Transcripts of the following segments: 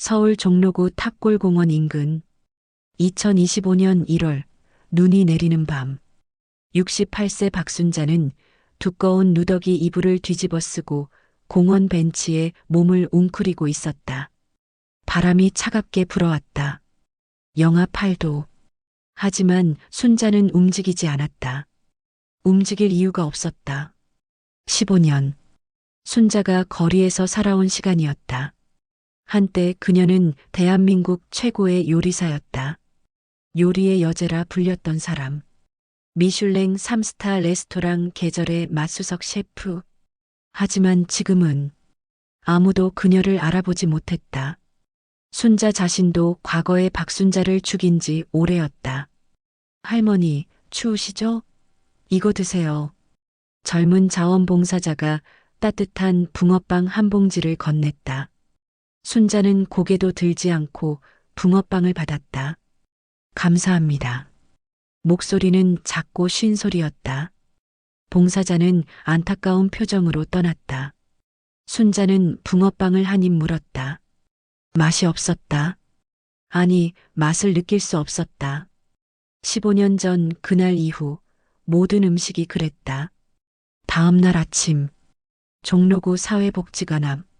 서울 종로구 탑골공원 인근 2025년 1월 눈이 내리는 밤 68세 박순자는 두꺼운 누더기 이불을 뒤집어 쓰고 공원 벤치에 몸을 웅크리고 있었다. 바람이 차갑게 불어왔다. 영하 8도. 하지만 순자는 움직이지 않았다. 움직일 이유가 없었다. 15년. 순자가 거리에서 살아온 시간이었다. 한때 그녀는 대한민국 최고의 요리사였다. 요리의 여제라 불렸던 사람. 미슐랭 3스타 레스토랑 계절의 맛수석 셰프. 하지만 지금은 아무도 그녀를 알아보지 못했다. 순자 자신도 과거의 박순자를 죽인 지 오래였다. 할머니, 추우시죠? 이거 드세요. 젊은 자원봉사자가 따뜻한 붕어빵 한 봉지를 건넸다. 순자는 고개도 들지 않고 붕어빵을 받았다. 감사합니다. 목소리는 작고 쉰 소리였다. 봉사자는 안타까운 표정으로 떠났다. 순자는 붕어빵을 한 입 물었다. 맛이 없었다. 아니, 맛을 느낄 수 없었다. 15년 전 그날 이후 모든 음식이 그랬다. 다음 날 아침, 종로구 사회복지관 앞.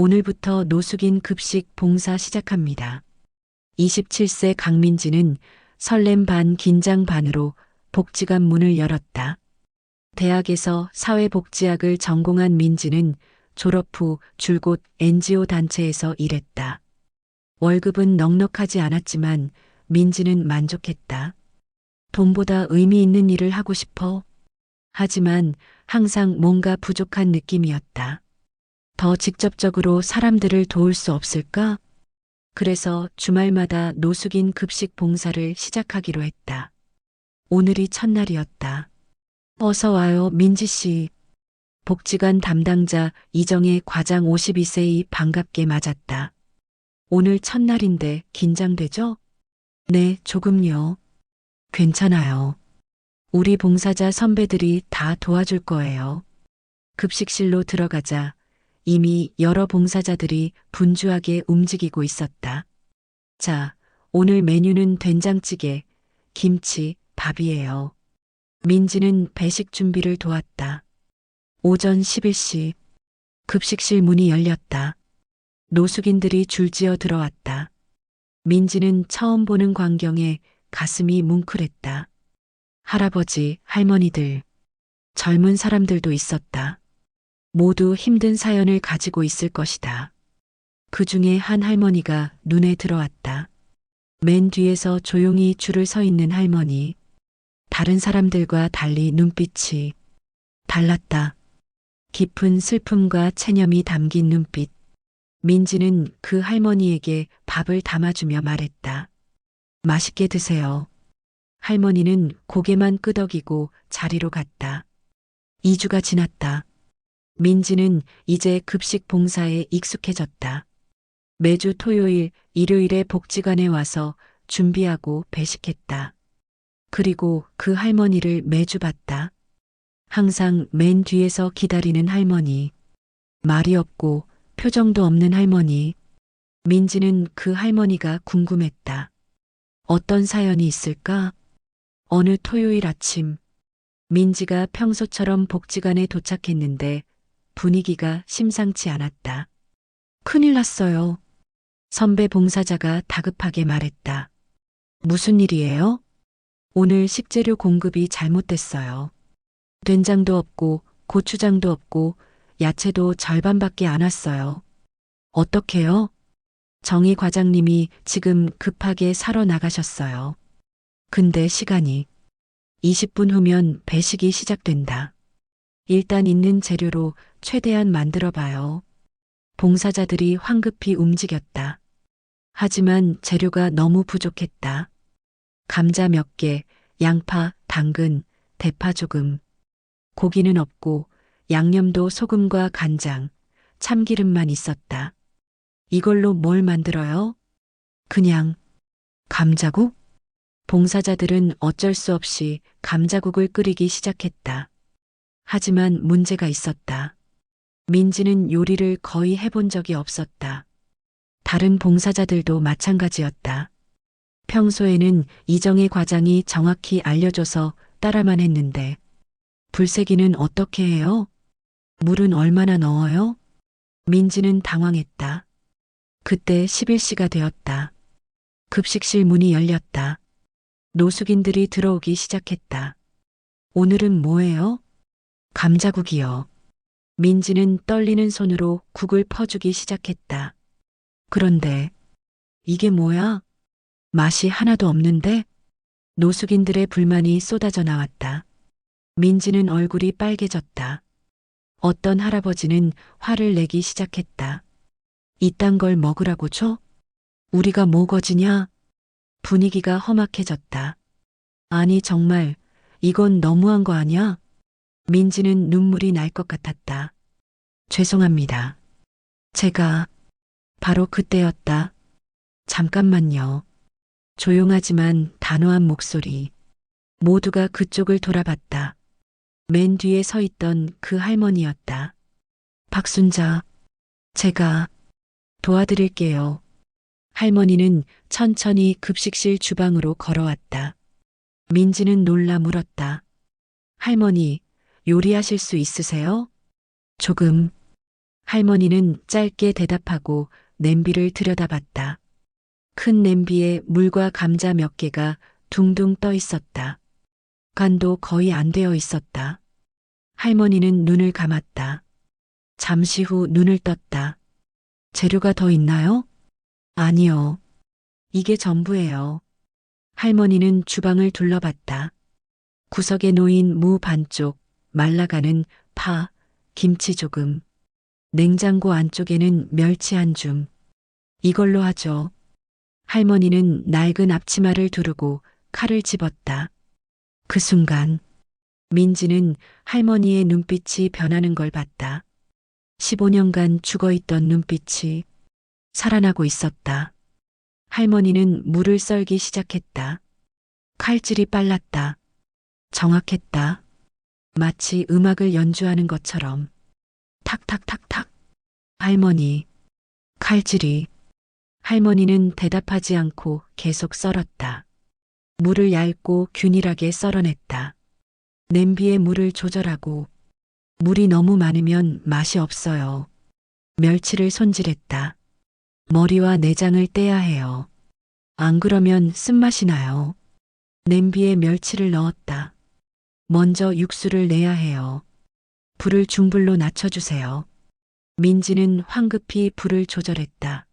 오늘부터 노숙인 급식 봉사 시작합니다. 27세 강민지는 설렘 반 긴장 반으로 복지관 문을 열었다. 대학에서 사회복지학을 전공한 민지는 졸업 후 줄곧 NGO 단체에서 일했다. 월급은 넉넉하지 않았지만 민지는 만족했다. 돈보다 의미 있는 일을 하고 싶어. 하지만 항상 뭔가 부족한 느낌이었다. 더 직접적으로 사람들을 도울 수 없을까? 그래서 주말마다 노숙인 급식 봉사를 시작하기로 했다. 오늘이 첫날이었다. 어서 와요, 민지 씨. 복지관 담당자 이정혜 과장 52세이 반갑게 맞았다. 오늘 첫날인데 긴장되죠? 네, 조금요. 괜찮아요. 우리 봉사자 선배들이 다 도와줄 거예요. 급식실로 들어가자 이미 여러 봉사자들이 분주하게 움직이고 있었다. 자, 오늘 메뉴는 된장찌개, 김치, 밥이에요. 민지는 배식 준비를 도왔다. 오전 11시 급식실 문이 열렸다. 노숙인들이 줄지어 들어왔다. 민지는 처음 보는 광경에 가슴이 뭉클했다. 할아버지, 할머니들, 젊은 사람들도 있었다. 모두 힘든 사연을 가지고 있을 것이다. 그 중에 한 할머니가 눈에 들어왔다. 맨 뒤에서 조용히 줄을 서 있는 할머니. 다른 사람들과 달리 눈빛이 달랐다. 깊은 슬픔과 체념이 담긴 눈빛. 민지는 그 할머니에게 밥을 담아주며 말했다. 맛있게 드세요. 할머니는 고개만 끄덕이고 자리로 갔다. 2주가 지났다. 민지는 이제 급식 봉사에 익숙해졌다. 매주 토요일, 일요일에 복지관에 와서 준비하고 배식했다. 그리고 그 할머니를 매주 봤다. 항상 맨 뒤에서 기다리는 할머니. 말이 없고 표정도 없는 할머니. 민지는 그 할머니가 궁금했다. 어떤 사연이 있을까? 어느 토요일 아침, 민지가 평소처럼 복지관에 도착했는데 분위기가 심상치 않았다. 큰일 났어요. 선배 봉사자가 다급하게 말했다. 무슨 일이에요? 오늘 식재료 공급이 잘못됐어요. 된장도 없고 고추장도 없고 야채도 절반밖에 안 왔어요. 어떡해요? 정희 과장님이 지금 급하게 사러 나가셨어요. 근데 시간이 20분 후면 배식이 시작된다. 일단 있는 재료로 최대한 만들어 봐요. 봉사자들이 황급히 움직였다. 하지만 재료가 너무 부족했다. 감자 몇 개, 양파, 당근, 대파 조금. 고기는 없고 양념도 소금과 간장, 참기름만 있었다. 이걸로 뭘 만들어요? 그냥 감자국? 봉사자들은 어쩔 수 없이 감자국을 끓이기 시작했다. 하지만 문제가 있었다. 민지는 요리를 거의 해본 적이 없었다. 다른 봉사자들도 마찬가지였다. 평소에는 이정의 과장이 정확히 알려줘서 따라만 했는데 불세기는 어떻게 해요? 물은 얼마나 넣어요? 민지는 당황했다. 그때 11시가 되었다. 급식실 문이 열렸다. 노숙인들이 들어오기 시작했다. 오늘은 뭐예요? 감자국이요. 민지는 떨리는 손으로 국을 퍼주기 시작했다. 그런데 이게 뭐야? 맛이 하나도 없는데? 노숙인들의 불만이 쏟아져 나왔다. 민지는 얼굴이 빨개졌다. 어떤 할아버지는 화를 내기 시작했다. 이딴 걸 먹으라고 줘? 우리가 뭐 거지냐? 분위기가 험악해졌다. 아니 정말 이건 너무한 거 아니야? 민지는 눈물이 날 것 같았다. 죄송합니다. 제가 바로 그때였다. 잠깐만요. 조용하지만 단호한 목소리. 모두가 그쪽을 돌아봤다. 맨 뒤에 서 있던 그 할머니였다. 박순자, 제가 도와드릴게요. 할머니는 천천히 급식실 주방으로 걸어왔다. 민지는 놀라 물었다. 할머니, 요리하실 수 있으세요? 조금. 할머니는 짧게 대답하고 냄비를 들여다봤다. 큰 냄비에 물과 감자 몇 개가 둥둥 떠 있었다. 간도 거의 안 되어 있었다. 할머니는 눈을 감았다. 잠시 후 눈을 떴다. 재료가 더 있나요? 아니요. 이게 전부예요. 할머니는 주방을 둘러봤다. 구석에 놓인 무 반쪽, 말라가는 파, 김치 조금. 냉장고 안쪽에는 멸치 한 줌. 이걸로 하죠. 할머니는 낡은 앞치마를 두르고 칼을 집었다. 그 순간 민지는 할머니의 눈빛이 변하는 걸 봤다. 15년간 죽어있던 눈빛이 살아나고 있었다. 할머니는 물을 썰기 시작했다. 칼질이 빨랐다. 정확했다. 마치 음악을 연주하는 것처럼. 탁탁탁탁. 할머니, 칼질이. 할머니는 대답하지 않고 계속 썰었다. 물을 얇고 균일하게 썰어냈다. 냄비에 물을 조절하고 물이 너무 많으면 맛이 없어요. 멸치를 손질했다. 머리와 내장을 떼야 해요. 안 그러면 쓴맛이 나요. 냄비에 멸치를 넣었다. 먼저 육수를 내야 해요. 불을 중불로 낮춰주세요. 민지는 황급히 불을 조절했다.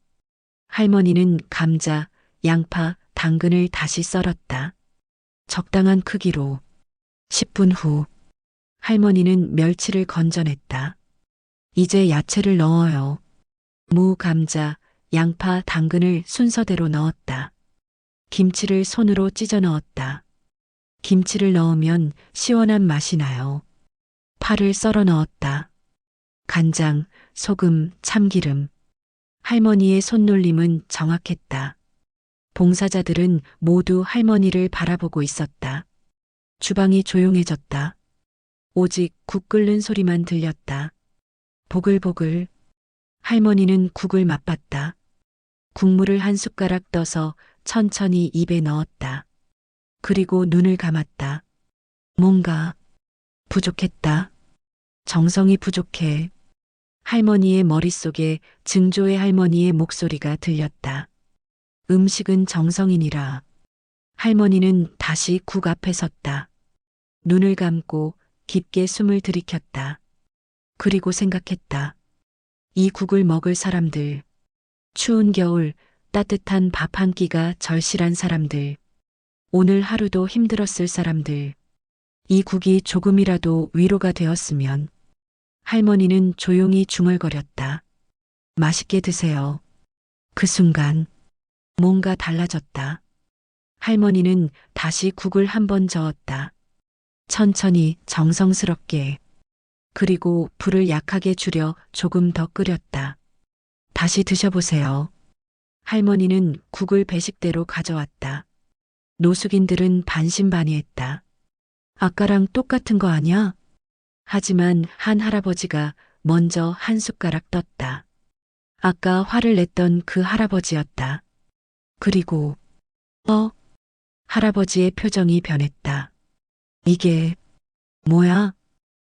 할머니는 감자, 양파, 당근을 다시 썰었다. 적당한 크기로. 10분 후 할머니는 멸치를 건져냈다. 이제 야채를 넣어요. 무, 감자, 양파, 당근을 순서대로 넣었다. 김치를 손으로 찢어 넣었다. 김치를 넣으면 시원한 맛이 나요. 파를 썰어 넣었다. 간장, 소금, 참기름. 할머니의 손놀림은 정확했다. 봉사자들은 모두 할머니를 바라보고 있었다. 주방이 조용해졌다. 오직 국 끓는 소리만 들렸다. 보글보글. 할머니는 국을 맛봤다. 국물을 한 숟가락 떠서 천천히 입에 넣었다. 그리고 눈을 감았다. 뭔가 부족했다. 정성이 부족해. 할머니의 머릿속에 증조의 할머니의 목소리가 들렸다. 음식은 정성이니라. 할머니는 다시 국 앞에 섰다. 눈을 감고 깊게 숨을 들이켰다. 그리고 생각했다. 이 국을 먹을 사람들. 추운 겨울 따뜻한 밥 한 끼가 절실한 사람들. 오늘 하루도 힘들었을 사람들. 이 국이 조금이라도 위로가 되었으면. 할머니는 조용히 중얼거렸다. 맛있게 드세요. 그 순간 뭔가 달라졌다. 할머니는 다시 국을 한 번 저었다. 천천히 정성스럽게. 그리고 불을 약하게 줄여 조금 더 끓였다. 다시 드셔보세요. 할머니는 국을 배식대로 가져왔다. 노숙인들은 반신반의했다. 아까랑 똑같은 거 아냐? 하지만 한 할아버지가 먼저 한 숟가락 떴다. 아까 화를 냈던 그 할아버지였다. 그리고, 할아버지의 표정이 변했다. 이게, 뭐야?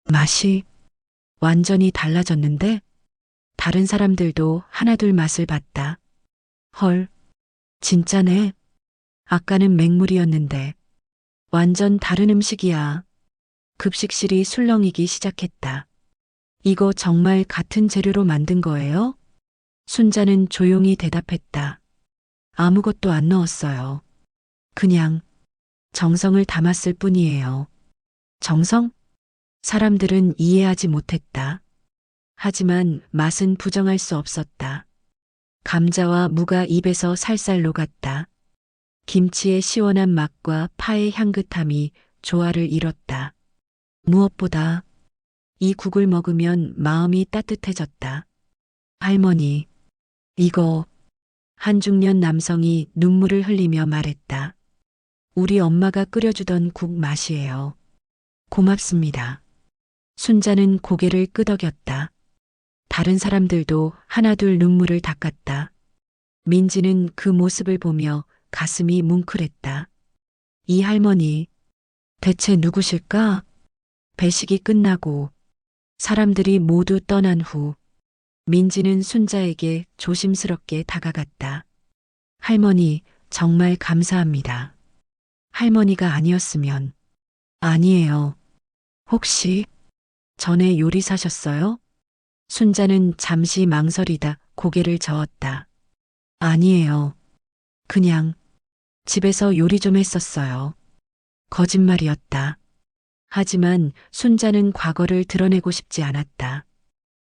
맛이 완전히 달라졌는데? 다른 사람들도 하나둘 맛을 봤다. 헐, 진짜네. 아까는 맹물이었는데. 완전 다른 음식이야. 급식실이 술렁이기 시작했다. 이거 정말 같은 재료로 만든 거예요? 순자는 조용히 대답했다. 아무것도 안 넣었어요. 그냥 정성을 담았을 뿐이에요. 정성? 사람들은 이해하지 못했다. 하지만 맛은 부정할 수 없었다. 감자와 무가 입에서 살살 녹았다. 김치의 시원한 맛과 파의 향긋함이 조화를 이뤘다. 무엇보다 이 국을 먹으면 마음이 따뜻해졌다. 할머니, 이거 한 중년 남성이 눈물을 흘리며 말했다. 우리 엄마가 끓여주던 국 맛이에요. 고맙습니다. 순자는 고개를 끄덕였다. 다른 사람들도 하나둘 눈물을 닦았다. 민지는 그 모습을 보며 가슴이 뭉클했다. 이 할머니, 대체 누구실까? 배식이 끝나고 사람들이 모두 떠난 후 민지는 순자에게 조심스럽게 다가갔다. 할머니, 정말 감사합니다. 할머니가 아니었으면. 아니에요. 혹시 전에 요리사셨어요? 순자는 잠시 망설이다 고개를 저었다. 아니에요. 그냥 집에서 요리 좀 했었어요. 거짓말이었다. 하지만 순자는 과거를 드러내고 싶지 않았다.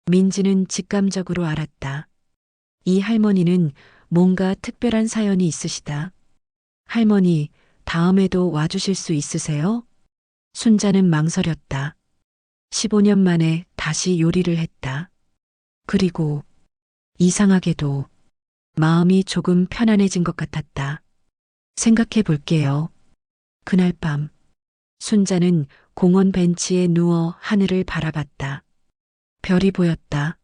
민지는 직감적으로 알았다. 이 할머니는 뭔가 특별한 사연이 있으시다. 할머니, 다음에도 와주실 수 있으세요? 순자는 망설였다. 15년 만에 다시 요리를 했다. 그리고 이상하게도 마음이 조금 편안해진 것 같았다. 생각해 볼게요. 그날 밤, 순자는 공원 벤치에 누워 하늘을 바라봤다. 별이 보였다.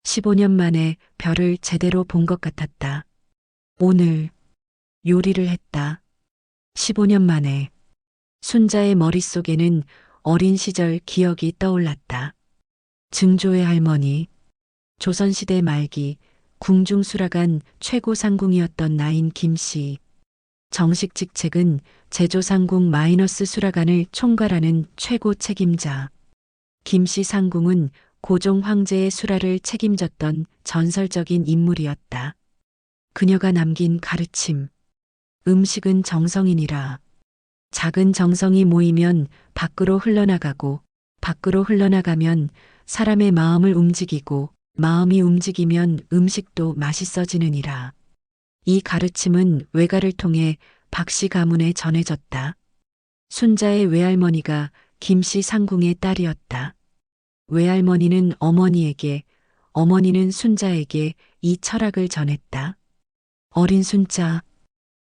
15년 만에 별을 제대로 본 것 같았다. 오늘 요리를 했다. 15년 만에 순자의 머릿속에는 어린 시절 기억이 떠올랐다. 증조의 할머니, 조선시대 말기 궁중수락관 최고 상궁이었던 나인 김씨. 정식 직책은 제조상궁 마이너스 수락관을 총괄하는 최고 책임자. 김씨 상궁은 고종 황제의 수라를 책임졌던 전설적인 인물이었다. 그녀가 남긴 가르침. 음식은 정성이니라. 작은 정성이 모이면 밖으로 흘러나가고, 밖으로 흘러나가면 사람의 마음을 움직이고, 마음이 움직이면 음식도 맛있어지느니라. 이 가르침은 외가를 통해 박씨 가문에 전해졌다. 순자의 외할머니가 김씨 상궁의 딸이었다. 외할머니는 어머니에게, 어머니는 순자에게 이 철학을 전했다. 어린 순자,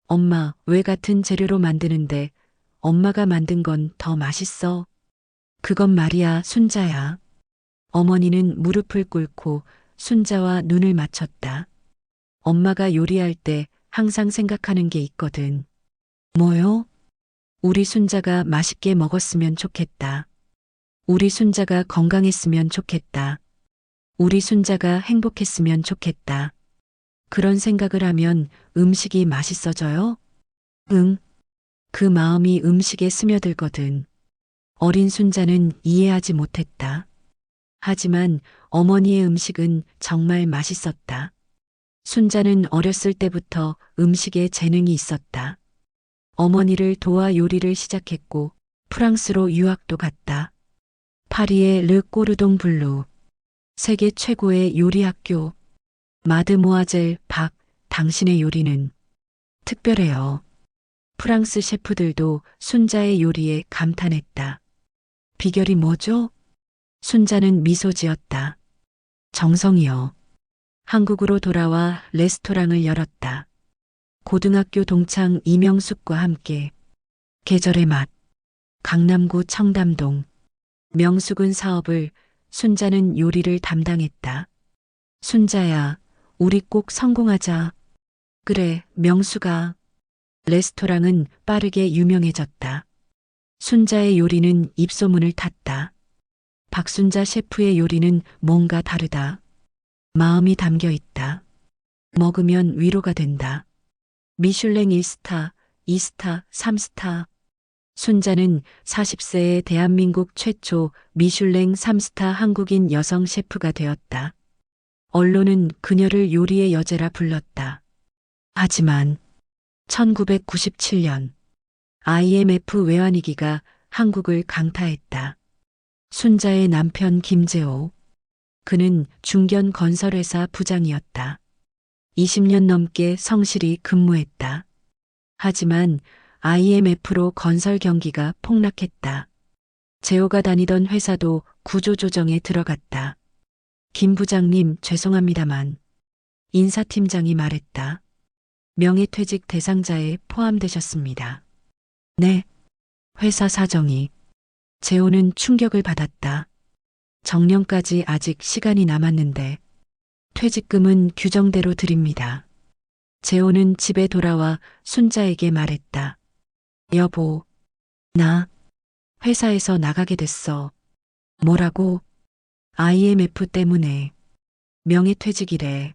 엄마, 왜 같은 재료로 만드는데 엄마가 만든 건 더 맛있어? 그건 말이야, 순자야. 어머니는 무릎을 꿇고 순자와 눈을 맞췄다. 엄마가 요리할 때 항상 생각하는 게 있거든. 뭐요? 우리 순자가 맛있게 먹었으면 좋겠다. 우리 순자가 건강했으면 좋겠다. 우리 순자가 행복했으면 좋겠다. 그런 생각을 하면 음식이 맛있어져요? 응. 그 마음이 음식에 스며들거든. 어린 순자는 이해하지 못했다. 하지만 어머니의 음식은 정말 맛있었다. 순자는 어렸을 때부터 음식에 재능이 있었다. 어머니를 도와 요리를 시작했고 프랑스로 유학도 갔다. 파리의 르 꼬르동 블루, 세계 최고의 요리 학교. 마드모아젤 박, 당신의 요리는 특별해요. 프랑스 셰프들도 순자의 요리에 감탄했다. 비결이 뭐죠? 순자는 미소 지었다. 정성이요. 한국으로 돌아와 레스토랑을 열었다. 고등학교 동창 이명숙과 함께. 계절의 맛. 강남구 청담동. 명숙은 사업을, 순자는 요리를 담당했다. 순자야, 우리 꼭 성공하자. 그래, 명수가. 레스토랑은 빠르게 유명해졌다. 순자의 요리는 입소문을 탔다. 박순자 셰프의 요리는 뭔가 다르다. 마음이 담겨 있다. 먹으면 위로가 된다. 미슐랭 1스타, 2스타, 3스타. 순자는 40세에 대한민국 최초 미슐랭 3스타 한국인 여성 셰프가 되었다. 언론은 그녀를 요리의 여제라 불렀다. 하지만 1997년 IMF 외환위기가 한국을 강타했다. 순자의 남편 김재호. 그는 중견 건설회사 부장이었다. 20년 넘게 성실히 근무했다. 하지만 IMF로 건설 경기가 폭락했다. 재호가 다니던 회사도 구조조정에 들어갔다. 김 부장님, 죄송합니다만 인사팀장이 말했다. 명예퇴직 대상자에 포함되셨습니다. 네. 회사 사정이. 재호는 충격을 받았다. 정년까지 아직 시간이 남았는데 퇴직금은 규정대로 드립니다. 재호는 집에 돌아와 순자에게 말했다. 여보, 나 회사에서 나가게 됐어. 뭐라고? IMF 때문에. 명예퇴직이래.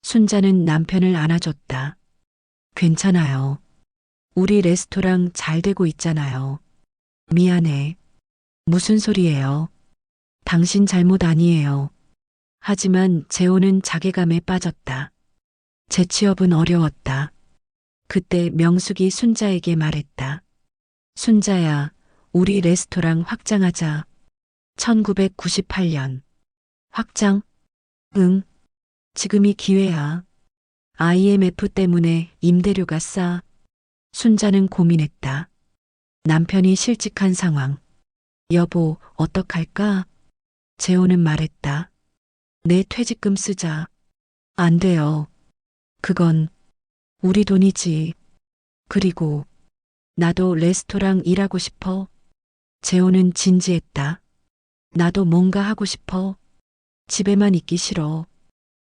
순자는 남편을 안아줬다. 괜찮아요. 우리 레스토랑 잘 되고 있잖아요. 미안해. 무슨 소리예요? 당신 잘못 아니에요. 하지만 재호는 자괴감에 빠졌다. 재취업은 어려웠다. 그때 명숙이 순자에게 말했다. 순자야, 우리 레스토랑 확장하자. 1998년. 확장? 응. 지금이 기회야. IMF 때문에 임대료가 싸. 순자는 고민했다. 남편이 실직한 상황. 여보, 어떡할까? 재호는 말했다. 내 퇴직금 쓰자. 안 돼요. 그건 우리 돈이지. 그리고 나도 레스토랑 일하고 싶어. 재호는 진지했다. 나도 뭔가 하고 싶어. 집에만 있기 싫어.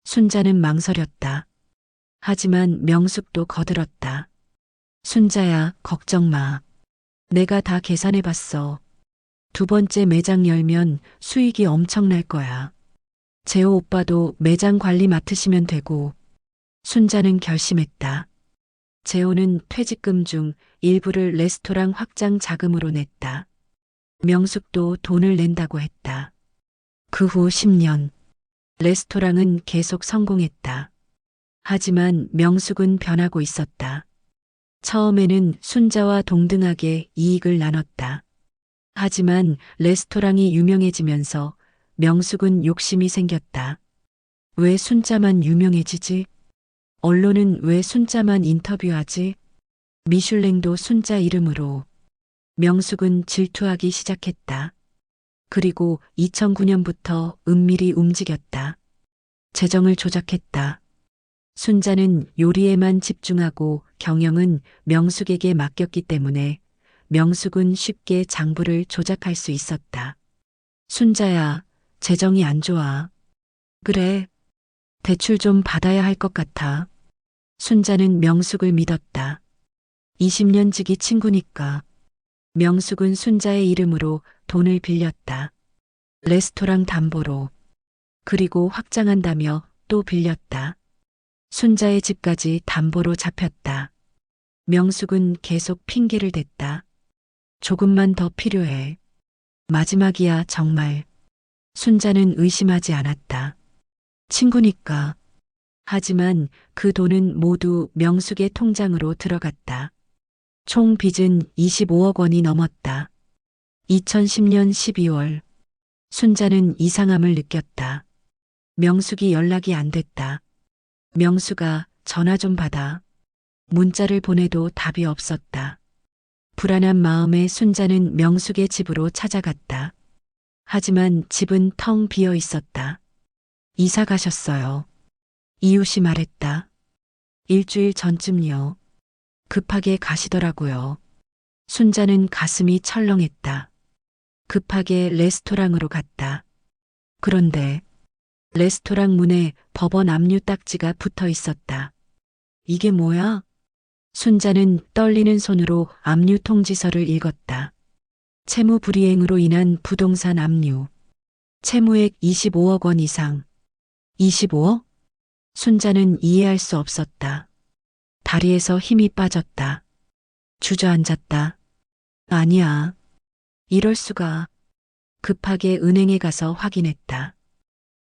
순자는 망설였다. 하지만 명숙도 거들었다. 순자야, 걱정 마. 내가 다 계산해봤어. 두 번째 매장 열면 수익이 엄청날 거야. 재호 오빠도 매장 관리 맡으시면 되고. 순자는 결심했다. 재호는 퇴직금 중 일부를 레스토랑 확장 자금으로 냈다. 명숙도 돈을 낸다고 했다. 그 후 10년. 레스토랑은 계속 성공했다. 하지만 명숙은 변하고 있었다. 처음에는 순자와 동등하게 이익을 나눴다. 하지만 레스토랑이 유명해지면서 명숙은 욕심이 생겼다. 왜 순자만 유명해지지? 언론은 왜 순자만 인터뷰하지? 미슐랭도 순자 이름으로. 명숙은 질투하기 시작했다. 그리고 2009년부터 은밀히 움직였다. 재정을 조작했다. 순자는 요리에만 집중하고 경영은 명숙에게 맡겼기 때문에 명숙은 쉽게 장부를 조작할 수 있었다. 순자야, 재정이 안 좋아. 그래. 대출 좀 받아야 할 것 같아. 순자는 명숙을 믿었다. 20년 지기 친구니까. 명숙은 순자의 이름으로 돈을 빌렸다. 레스토랑 담보로. 그리고 확장한다며 또 빌렸다. 순자의 집까지 담보로 잡혔다. 명숙은 계속 핑계를 댔다. 조금만 더 필요해. 마지막이야, 정말. 순자는 의심하지 않았다. 친구니까. 하지만 그 돈은 모두 명숙의 통장으로 들어갔다. 총 빚은 25억 원이 넘었다. 2010년 12월. 순자는 이상함을 느꼈다. 명숙이 연락이 안 됐다. 명수가 전화 좀 받아. 문자를 보내도 답이 없었다. 불안한 마음에 순자는 명숙의 집으로 찾아갔다. 하지만 집은 텅 비어 있었다. 이사 가셨어요. 이웃이 말했다. 일주일 전쯤요. 급하게 가시더라고요. 순자는 가슴이 철렁했다. 급하게 레스토랑으로 갔다. 그런데 레스토랑 문에 법원 압류 딱지가 붙어 있었다. 이게 뭐야? 순자는 떨리는 손으로 압류 통지서를 읽었다. 채무 불이행으로 인한 부동산 압류. 채무액 25억 원 이상. 25억? 순자는 이해할 수 없었다. 다리에서 힘이 빠졌다. 주저앉았다. 아니야. 이럴 수가. 급하게 은행에 가서 확인했다.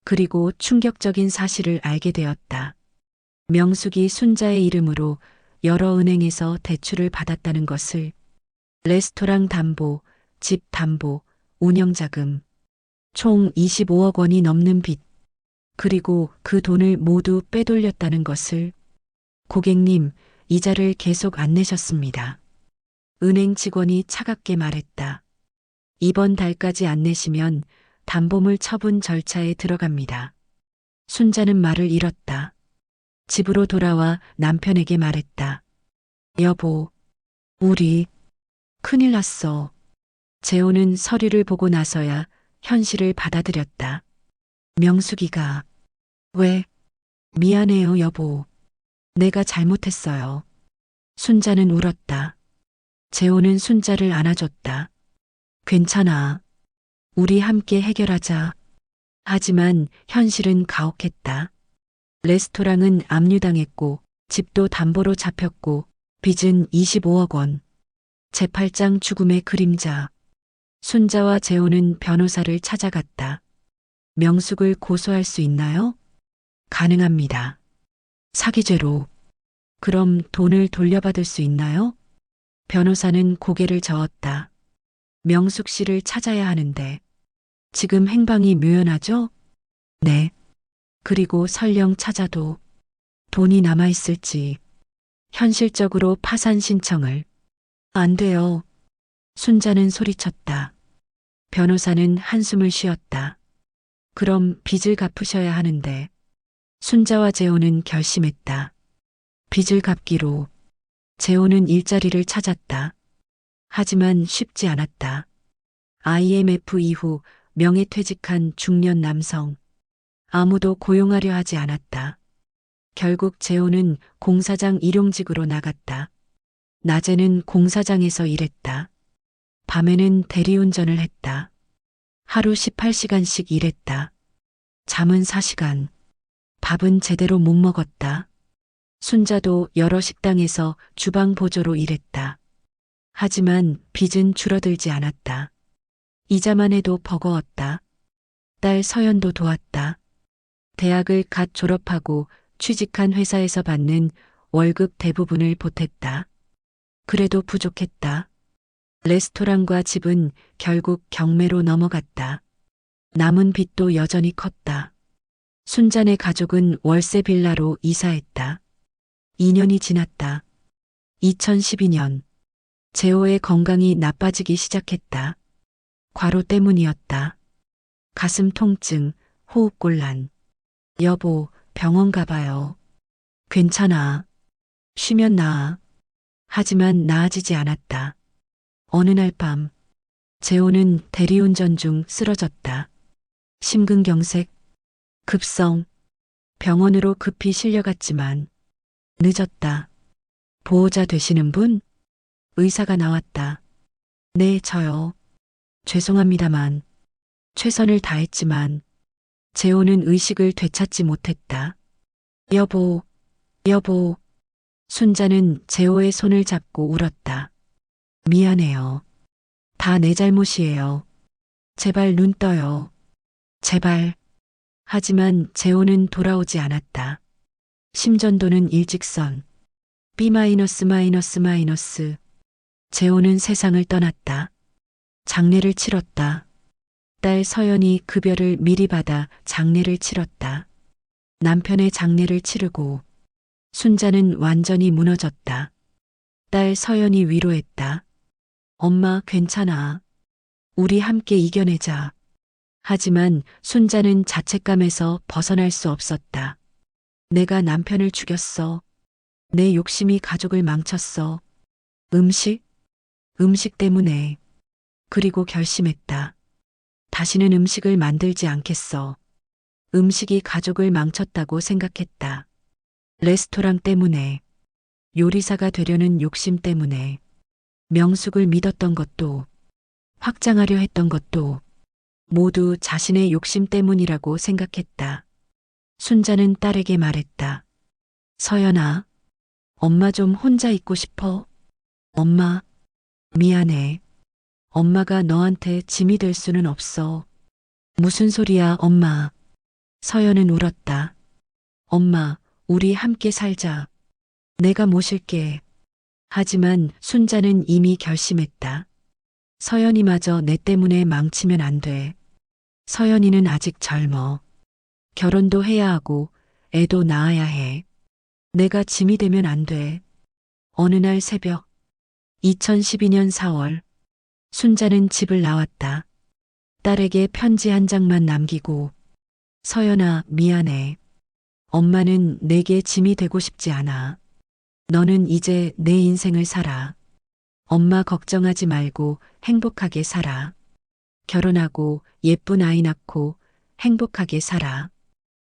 그리고 충격적인 사실을 알게 되었다. 명숙이 순자의 이름으로 여러 은행에서 대출을 받았다는 것을. 레스토랑 담보, 집 담보, 운영자금. 총 25억 원이 넘는 빚. 그리고 그 돈을 모두 빼돌렸다는 것을. 고객님, 이자를 계속 안 내셨습니다. 은행 직원이 차갑게 말했다. 이번 달까지 안 내시면 담보물 처분 절차에 들어갑니다. 순자는 말을 잃었다. 집으로 돌아와 남편에게 말했다. 여보, 우리 큰일 났어. 재호는 서류를 보고 나서야 현실을 받아들였다. 명숙이가 왜? 미안해요, 여보. 내가 잘못했어요. 순자는 울었다. 재호는 순자를 안아줬다. 괜찮아. 우리 함께 해결하자. 하지만 현실은 가혹했다. 레스토랑은 압류당했고 집도 담보로 잡혔고 빚은 25억 원. 제8장 죽음의 그림자. 순자와 재호는 변호사를 찾아갔다. 명숙을 고소할 수 있나요? 가능합니다. 사기죄로. 그럼 돈을 돌려받을 수 있나요? 변호사는 고개를 저었다. 명숙 씨를 찾아야 하는데 지금 행방이 묘연하죠? 네. 그리고 설령 찾아도 돈이 남아있을지. 현실적으로 파산 신청을. 안 돼요. 순자는 소리쳤다. 변호사는 한숨을 쉬었다. 그럼 빚을 갚으셔야 하는데. 순자와 재호는 결심했다. 빚을 갚기로. 재호는 일자리를 찾았다. 하지만 쉽지 않았다. IMF 이후 명예퇴직한 중년 남성. 아무도 고용하려 하지 않았다. 결국 재호는 공사장 일용직으로 나갔다. 낮에는 공사장에서 일했다. 밤에는 대리운전을 했다. 하루 18시간씩 일했다. 잠은 4시간. 밥은 제대로 못 먹었다. 순자도 여러 식당에서 주방 보조로 일했다. 하지만 빚은 줄어들지 않았다. 이자만 해도 버거웠다. 딸 서연도 도왔다. 대학을 갓 졸업하고 취직한 회사에서 받는 월급 대부분을 보탰다. 그래도 부족했다. 레스토랑과 집은 결국 경매로 넘어갔다. 남은 빚도 여전히 컸다. 순자네 가족은 월세 빌라로 이사했다. 2년이 지났다. 2012년. 재호의 건강이 나빠지기 시작했다. 과로 때문이었다. 가슴 통증, 호흡곤란. 여보, 병원 가봐요. 괜찮아. 쉬면 나아. 하지만 나아지지 않았다. 어느 날 밤, 재호는 대리운전 중 쓰러졌다. 심근경색, 급성. 병원으로 급히 실려갔지만 늦었다. 보호자 되시는 분? 의사가 나왔다. 네, 저요. 죄송합니다만. 최선을 다했지만 재호는 의식을 되찾지 못했다. 여보, 여보. 순자는 재호의 손을 잡고 울었다. 미안해요. 다 내 잘못이에요. 제발 눈 떠요. 제발. 하지만 재호는 돌아오지 않았다. 심전도는 일직선. B-. 재호는 세상을 떠났다. 장례를 치렀다. 딸 서연이 급여를 미리 받아 장례를 치렀다. 남편의 장례를 치르고 순자는 완전히 무너졌다. 딸 서연이 위로했다. 엄마 괜찮아. 우리 함께 이겨내자. 하지만 순자는 자책감에서 벗어날 수 없었다. 내가 남편을 죽였어. 내 욕심이 가족을 망쳤어. 음식? 음식 때문에. 그리고 결심했다. 다시는 음식을 만들지 않겠어. 음식이 가족을 망쳤다고 생각했다. 레스토랑 때문에, 요리사가 되려는 욕심 때문에, 명숙을 믿었던 것도, 확장하려 했던 것도 모두 자신의 욕심 때문이라고 생각했다. 순자는 딸에게 말했다. 서연아, 엄마 좀 혼자 있고 싶어. 엄마, 미안해. 엄마가 너한테 짐이 될 수는 없어. 무슨 소리야, 엄마. 서연은 울었다. 엄마, 우리 함께 살자. 내가 모실게. 하지만 순자는 이미 결심했다. 서연이마저 내 때문에 망치면 안 돼. 서연이는 아직 젊어. 결혼도 해야 하고 애도 낳아야 해. 내가 짐이 되면 안 돼. 어느 날 새벽 2012년 4월 순자는 집을 나왔다. 딸에게 편지 한 장만 남기고 서연아 미안해. 엄마는 내게 짐이 되고 싶지 않아. 너는 이제 내 인생을 살아. 엄마 걱정하지 말고 행복하게 살아. 결혼하고 예쁜 아이 낳고 행복하게 살아.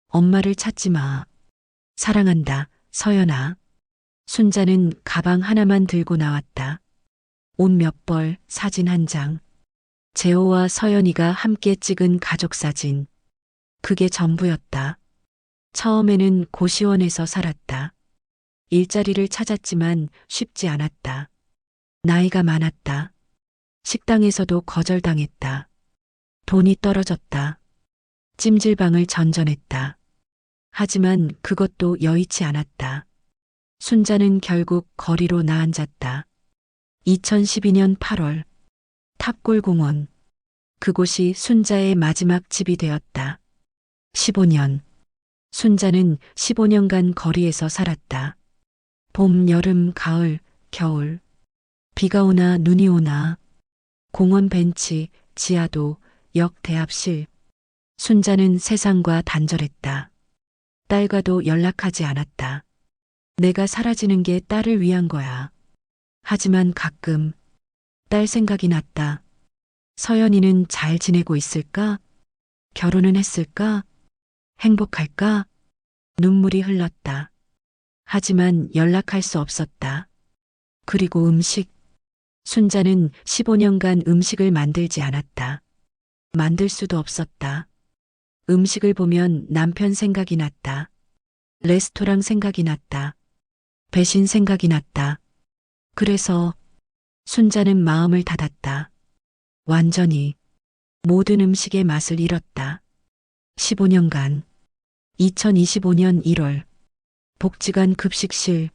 엄마를 찾지 마. 사랑한다, 서연아. 순자는 가방 하나만 들고 나왔다. 옷 몇 벌, 사진 한 장. 재호와 서연이가 함께 찍은 가족 사진. 그게 전부였다. 처음에는 고시원에서 살았다. 일자리를 찾았지만 쉽지 않았다. 나이가 많았다. 식당에서도 거절당했다. 돈이 떨어졌다. 찜질방을 전전했다. 하지만 그것도 여의치 않았다. 순자는 결국 거리로 나앉았다. 2012년 8월 탑골공원. 그곳이 순자의 마지막 집이 되었다. 15년. 순자는 15년간 거리에서 살았다. 봄, 여름, 가을, 겨울. 비가 오나 눈이 오나. 공원 벤치, 지하도, 역 대합실. 순자는 세상과 단절했다. 딸과도 연락하지 않았다. 내가 사라지는 게 딸을 위한 거야. 하지만 가끔 딸 생각이 났다. 서연이는 잘 지내고 있을까? 결혼은 했을까? 행복할까? 눈물이 흘렀다. 하지만 연락할 수 없었다. 그리고 음식. 순자는 15년간 음식을 만들지 않았다. 만들 수도 없었다. 음식을 보면 남편 생각이 났다. 레스토랑 생각이 났다. 배신 생각이 났다. 그래서 순자는 마음을 닫았다. 완전히 모든 음식의 맛을 잃었다. 15년간. 2025년 1월 복지관 급식실.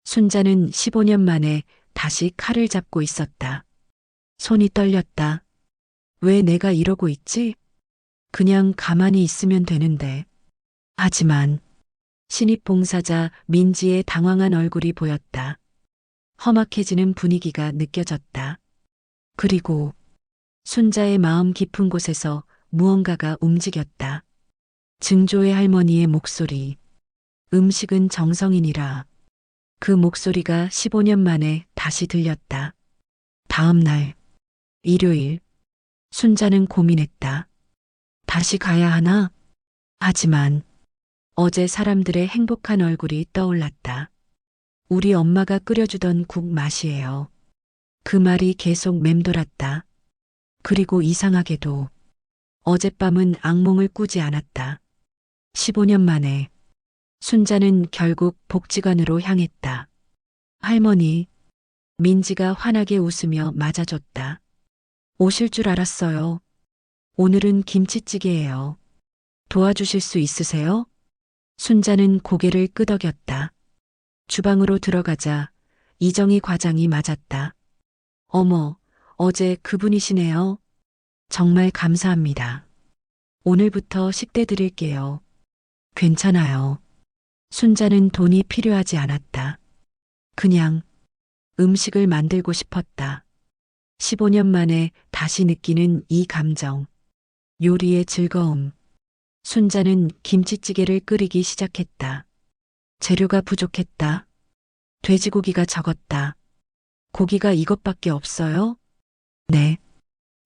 순자는 15년 만에 다시 칼을 잡고 있었다. 손이 떨렸다. 왜 내가 이러고 있지? 그냥 가만히 있으면 되는데. 하지만 신입 봉사자 민지의 당황한 얼굴이 보였다. 험악해지는 분위기가 느껴졌다. 그리고 순자의 마음 깊은 곳에서 무언가가 움직였다. 증조의 할머니의 목소리. 음식은 정성이니라. 그 목소리가 15년 만에 다시 들렸다. 다음 날, 일요일, 순자는 고민했다. 다시 가야 하나? 하지만 어제 사람들의 행복한 얼굴이 떠올랐다. 우리 엄마가 끓여주던 국 맛이에요. 그 말이 계속 맴돌았다. 그리고 이상하게도 어젯밤은 악몽을 꾸지 않았다. 15년 만에 순자는 결국 복지관으로 향했다. 할머니, 민지가 환하게 웃으며 맞아줬다. 오실 줄 알았어요. 오늘은 김치찌개예요. 도와주실 수 있으세요? 순자는 고개를 끄덕였다. 주방으로 들어가자 이정희 과장이 맞았다. 어머, 어제 그분이시네요. 정말 감사합니다. 오늘부터 식대 드릴게요. 괜찮아요. 순자는 돈이 필요하지 않았다. 그냥 음식을 만들고 싶었다. 15년 만에 다시 느끼는 이 감정. 요리의 즐거움. 순자는 김치찌개를 끓이기 시작했다. 재료가 부족했다. 돼지고기가 적었다. 고기가 이것밖에 없어요? 네.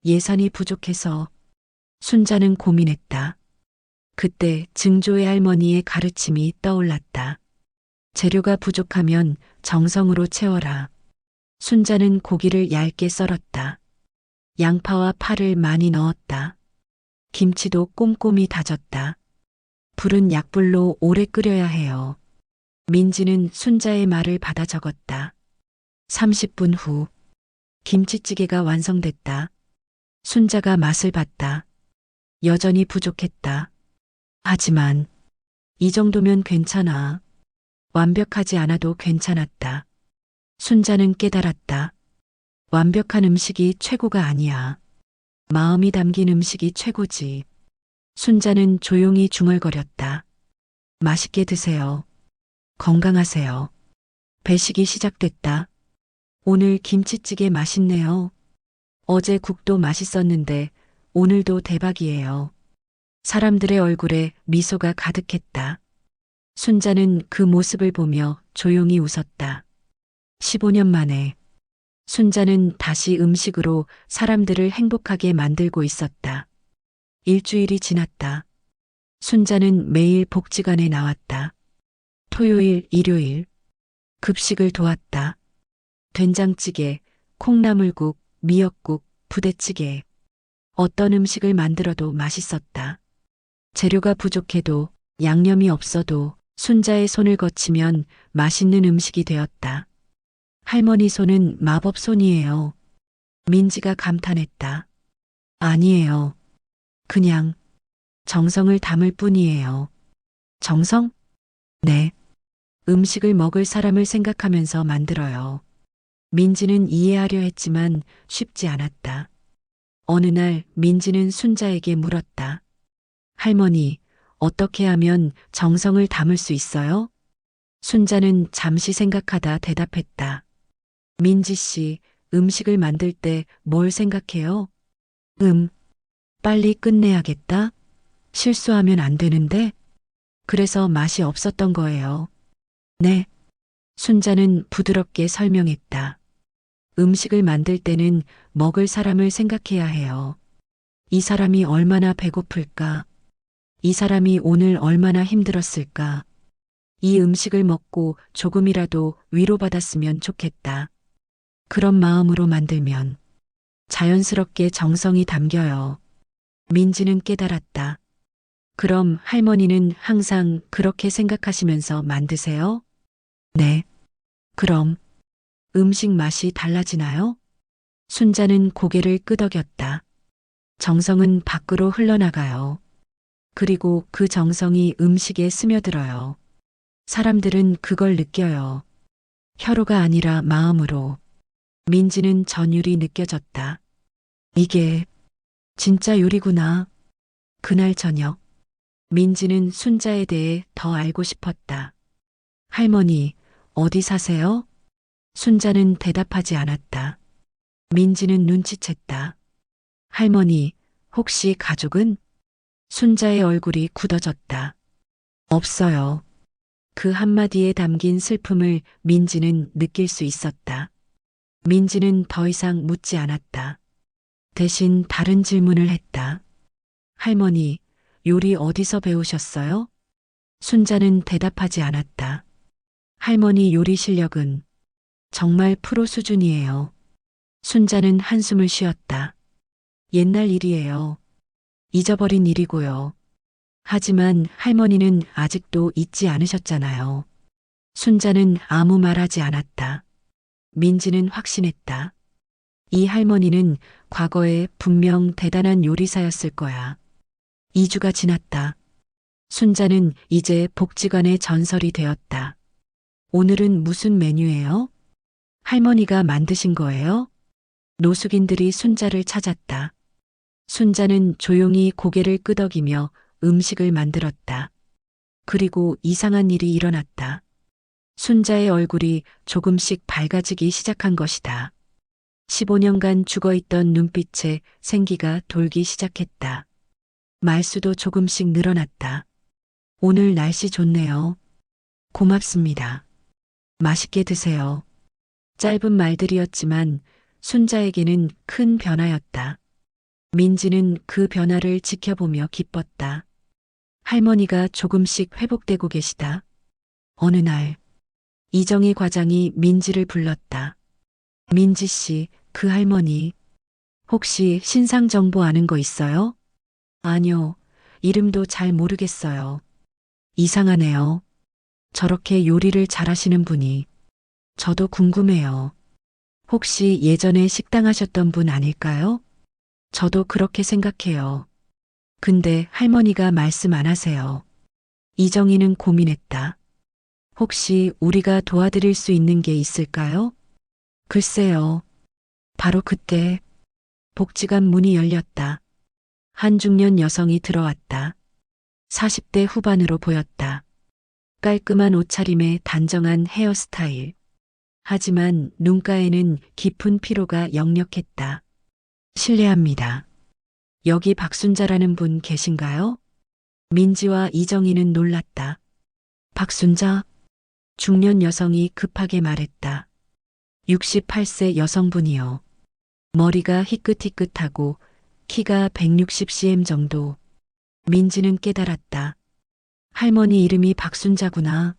예산이 부족해서. 순자는 고민했다. 그때 증조의 할머니의 가르침이 떠올랐다. 재료가 부족하면 정성으로 채워라. 순자는 고기를 얇게 썰었다. 양파와 파를 많이 넣었다. 김치도 꼼꼼히 다졌다. 불은 약불로 오래 끓여야 해요. 민지는 순자의 말을 받아 적었다. 30분 후 김치찌개가 완성됐다. 순자가 맛을 봤다. 여전히 부족했다. 하지만 이 정도면 괜찮아. 완벽하지 않아도 괜찮았다. 순자는 깨달았다. 완벽한 음식이 최고가 아니야. 마음이 담긴 음식이 최고지. 순자는 조용히 중얼거렸다. 맛있게 드세요. 건강하세요. 배식이 시작됐다. 오늘 김치찌개 맛있네요. 어제 국도 맛있었는데 오늘도 대박이에요. 사람들의 얼굴에 미소가 가득했다. 순자는 그 모습을 보며 조용히 웃었다. 15년 만에 순자는 다시 음식으로 사람들을 행복하게 만들고 있었다. 일주일이 지났다. 순자는 매일 복지관에 나왔다. 토요일, 일요일 급식을 도왔다. 된장찌개, 콩나물국, 미역국, 부대찌개. 어떤 음식을 만들어도 맛있었다. 재료가 부족해도 양념이 없어도 순자의 손을 거치면 맛있는 음식이 되었다. 할머니 손은 마법 손이에요. 민지가 감탄했다. 아니에요. 그냥 정성을 담을 뿐이에요. 정성? 네. 음식을 먹을 사람을 생각하면서 만들어요. 민지는 이해하려 했지만 쉽지 않았다. 어느 날 민지는 순자에게 물었다. 할머니, 어떻게 하면 정성을 담을 수 있어요? 순자는 잠시 생각하다 대답했다. 민지 씨, 음식을 만들 때 뭘 생각해요? 빨리 끝내야겠다. 실수하면 안 되는데. 그래서 맛이 없었던 거예요. 네. 순자는 부드럽게 설명했다. 음식을 만들 때는 먹을 사람을 생각해야 해요. 이 사람이 얼마나 배고플까? 이 사람이 오늘 얼마나 힘들었을까? 이 음식을 먹고 조금이라도 위로받았으면 좋겠다. 그런 마음으로 만들면 자연스럽게 정성이 담겨요. 민지는 깨달았다. 그럼 할머니는 항상 그렇게 생각하시면서 만드세요? 네. 그럼 음식 맛이 달라지나요? 순자는 고개를 끄덕였다. 정성은 밖으로 흘러나가요. 그리고 그 정성이 음식에 스며들어요. 사람들은 그걸 느껴요. 혀로가 아니라 마음으로. 민지는 전율이 느껴졌다. 이게 진짜 요리구나. 그날 저녁, 민지는 순자에 대해 더 알고 싶었다. 할머니, 어디 사세요? 순자는 대답하지 않았다. 민지는 눈치챘다. 할머니, 혹시 가족은? 순자의 얼굴이 굳어졌다. 없어요. 그 한마디에 담긴 슬픔을 민지는 느낄 수 있었다. 민지는 더 이상 묻지 않았다. 대신 다른 질문을 했다. 할머니, 요리 어디서 배우셨어요? 순자는 대답하지 않았다. 할머니 요리 실력은 정말 프로 수준이에요. 순자는 한숨을 쉬었다. 옛날 일이에요. 잊어버린 일이고요. 하지만 할머니는 아직도 잊지 않으셨잖아요. 순자는 아무 말하지 않았다. 민지는 확신했다. 이 할머니는 과거에 분명 대단한 요리사였을 거야. 2주가 지났다. 순자는 이제 복지관의 전설이 되었다. 오늘은 무슨 메뉴예요? 할머니가 만드신 거예요? 노숙인들이 순자를 찾았다. 순자는 조용히 고개를 끄덕이며 음식을 만들었다. 그리고 이상한 일이 일어났다. 순자의 얼굴이 조금씩 밝아지기 시작한 것이다. 15년간 죽어있던 눈빛에 생기가 돌기 시작했다. 말수도 조금씩 늘어났다. 오늘 날씨 좋네요. 고맙습니다. 맛있게 드세요. 짧은 말들이었지만 순자에게는 큰 변화였다. 민지는 그 변화를 지켜보며 기뻤다. 할머니가 조금씩 회복되고 계시다. 어느 날, 이정희 과장이 민지를 불렀다. 민지 씨, 그 할머니, 혹시 신상 정보 아는 거 있어요? 아니요, 이름도 잘 모르겠어요. 이상하네요. 저렇게 요리를 잘하시는 분이. 저도 궁금해요. 혹시 예전에 식당 하셨던 분 아닐까요? 저도 그렇게 생각해요. 근데 할머니가 말씀 안 하세요. 이정희는 고민했다. 혹시 우리가 도와드릴 수 있는 게 있을까요? 글쎄요. 바로 그때 복지관 문이 열렸다. 한 중년 여성이 들어왔다. 40대 후반으로 보였다. 깔끔한 옷차림에 단정한 헤어스타일. 하지만 눈가에는 깊은 피로가 역력했다. 실례합니다. 여기 박순자라는 분 계신가요? 민지와 이정희는 놀랐다. 박순자? 중년 여성이 급하게 말했다. 68세 여성분이요. 머리가 희끗희끗하고 키가 160cm 정도. 민지는 깨달았다. 할머니 이름이 박순자구나.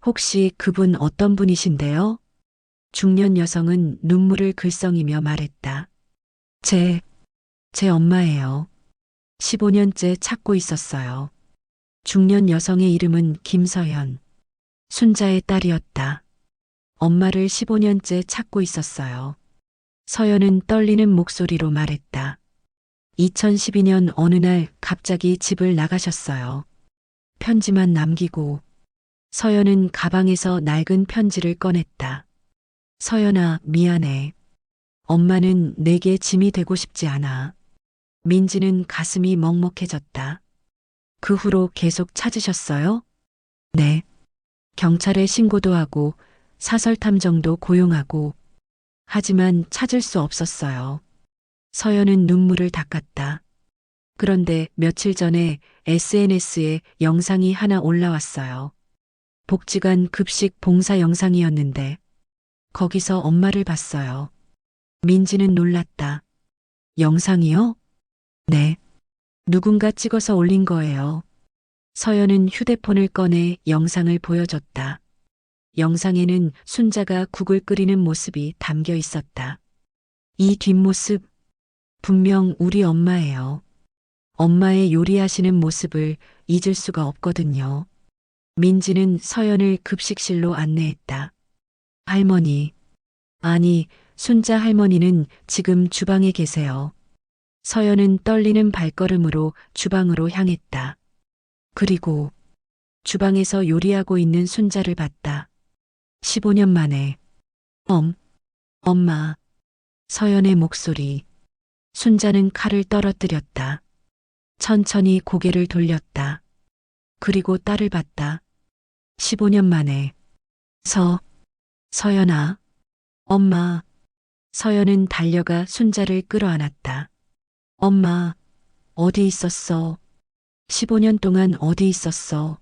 혹시 그분 어떤 분이신데요? 중년 여성은 눈물을 글썽이며 말했다. 제 엄마예요. 15년째 찾고 있었어요. 중년 여성의 이름은 김서연. 순자의 딸이었다. 엄마를 15년째 찾고 있었어요. 서연은 떨리는 목소리로 말했다. 2012년 어느 날 갑자기 집을 나가셨어요. 편지만 남기고. 서연은 가방에서 낡은 편지를 꺼냈다. 서연아, 미안해. 엄마는 내게 짐이 되고 싶지 않아. 민지는 가슴이 먹먹해졌다. 그 후로 계속 찾으셨어요? 네. 경찰에 신고도 하고 사설탐정도 고용하고. 하지만 찾을 수 없었어요. 서연은 눈물을 닦았다. 그런데 며칠 전에 SNS에 영상이 하나 올라왔어요. 복지관 급식 봉사 영상이었는데 거기서 엄마를 봤어요. 민지는 놀랐다. 영상이요? 네. 누군가 찍어서 올린 거예요. 서연은 휴대폰을 꺼내 영상을 보여줬다. 영상에는 순자가 국을 끓이는 모습이 담겨 있었다. 이 뒷모습, 분명 우리 엄마예요. 엄마의 요리하시는 모습을 잊을 수가 없거든요. 민지는 서연을 급식실로 안내했다. 할머니. 아니, 순자 할머니는 지금 주방에 계세요. 서연은 떨리는 발걸음으로 주방으로 향했다. 그리고 주방에서 요리하고 있는 순자를 봤다. 15년 만에. 엄마. 서연의 목소리. 순자는 칼을 떨어뜨렸다. 천천히 고개를 돌렸다. 그리고 딸을 봤다. 15년 만에. 서연아. 엄마. 서연은 달려가 순자를 끌어안았다. 엄마, 어디 있었어? 15년 동안 어디 있었어?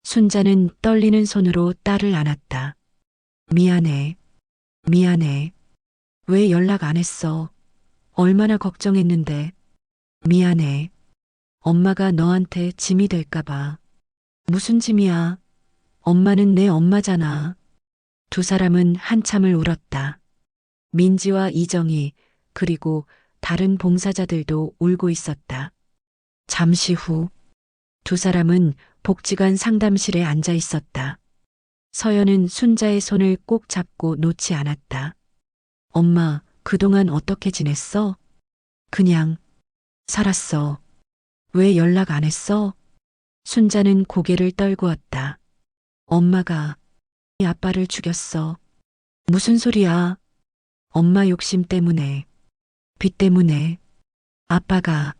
순자는 떨리는 손으로 딸을 안았다. 미안해. 미안해. 왜 연락 안 했어? 얼마나 걱정했는데. 미안해. 엄마가 너한테 짐이 될까봐. 무슨 짐이야? 엄마는 내 엄마잖아. 두 사람은 한참을 울었다. 민지와 이정희, 그리고 다른 봉사자들도 울고 있었다. 잠시 후, 두 사람은 복지관 상담실에 앉아 있었다. 서연은 순자의 손을 꼭 잡고 놓지 않았다. 엄마, 그동안 어떻게 지냈어? 그냥 살았어. 왜 연락 안 했어? 순자는 고개를 떨구었다. 엄마가 아빠를 죽였어. 무슨 소리야? 엄마 욕심 때문에, 빚 때문에, 아빠가.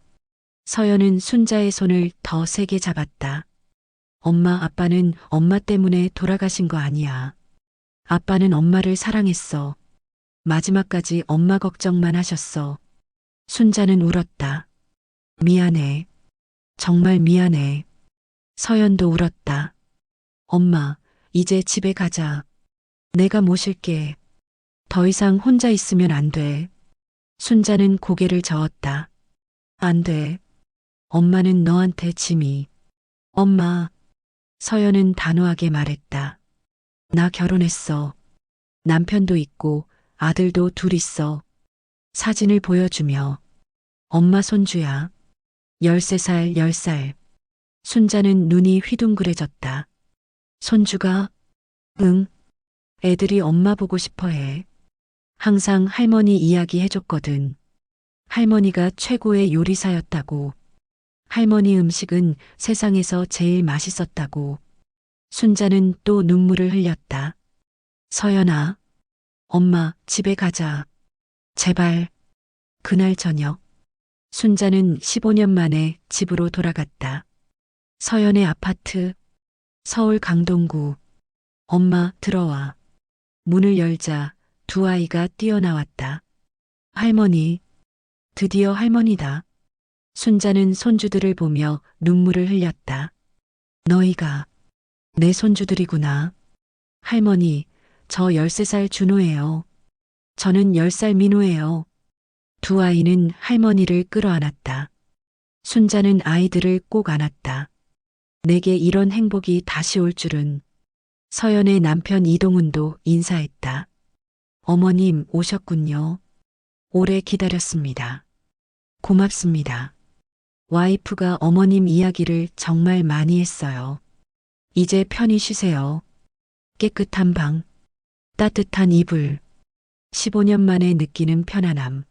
서연은 순자의 손을 더 세게 잡았다. 엄마, 아빠는 엄마 때문에 돌아가신 거 아니야. 아빠는 엄마를 사랑했어. 마지막까지 엄마 걱정만 하셨어. 순자는 울었다. 미안해. 정말 미안해. 서연도 울었다. 엄마, 이제 집에 가자. 내가 모실게. 더 이상 혼자 있으면 안 돼. 순자는 고개를 저었다. 안 돼. 엄마는 너한테 짐이. 엄마, 서연은 단호하게 말했다. 나 결혼했어. 남편도 있고 아들도 둘 있어. 사진을 보여주며 엄마 손주야. 13살, 10살. 순자는 눈이 휘둥그레졌다. 손주가? 응. 애들이 엄마 보고 싶어 해. 항상 할머니 이야기 해줬거든. 할머니가 최고의 요리사였다고. 할머니 음식은 세상에서 제일 맛있었다고. 순자는 또 눈물을 흘렸다. 서연아, 엄마, 집에 가자. 제발. 그날 저녁, 순자는 15년 만에 집으로 돌아갔다. 서연의 아파트, 서울 강동구. 엄마, 들어와. 문을 열자 두 아이가 뛰어나왔다. 할머니, 드디어 할머니다. 순자는 손주들을 보며 눈물을 흘렸다. 너희가 내 손주들이구나. 할머니, 저 13살 준호예요. 저는 10살 민호예요. 두 아이는 할머니를 끌어안았다. 순자는 아이들을 꼭 안았다. 내게 이런 행복이 다시 올 줄은. 서연의 남편 이동훈도 인사했다. 어머님 오셨군요. 오래 기다렸습니다. 고맙습니다. 와이프가 어머님 이야기를 정말 많이 했어요. 이제 편히 쉬세요. 깨끗한 방, 따뜻한 이불. 15년 만에 느끼는 편안함.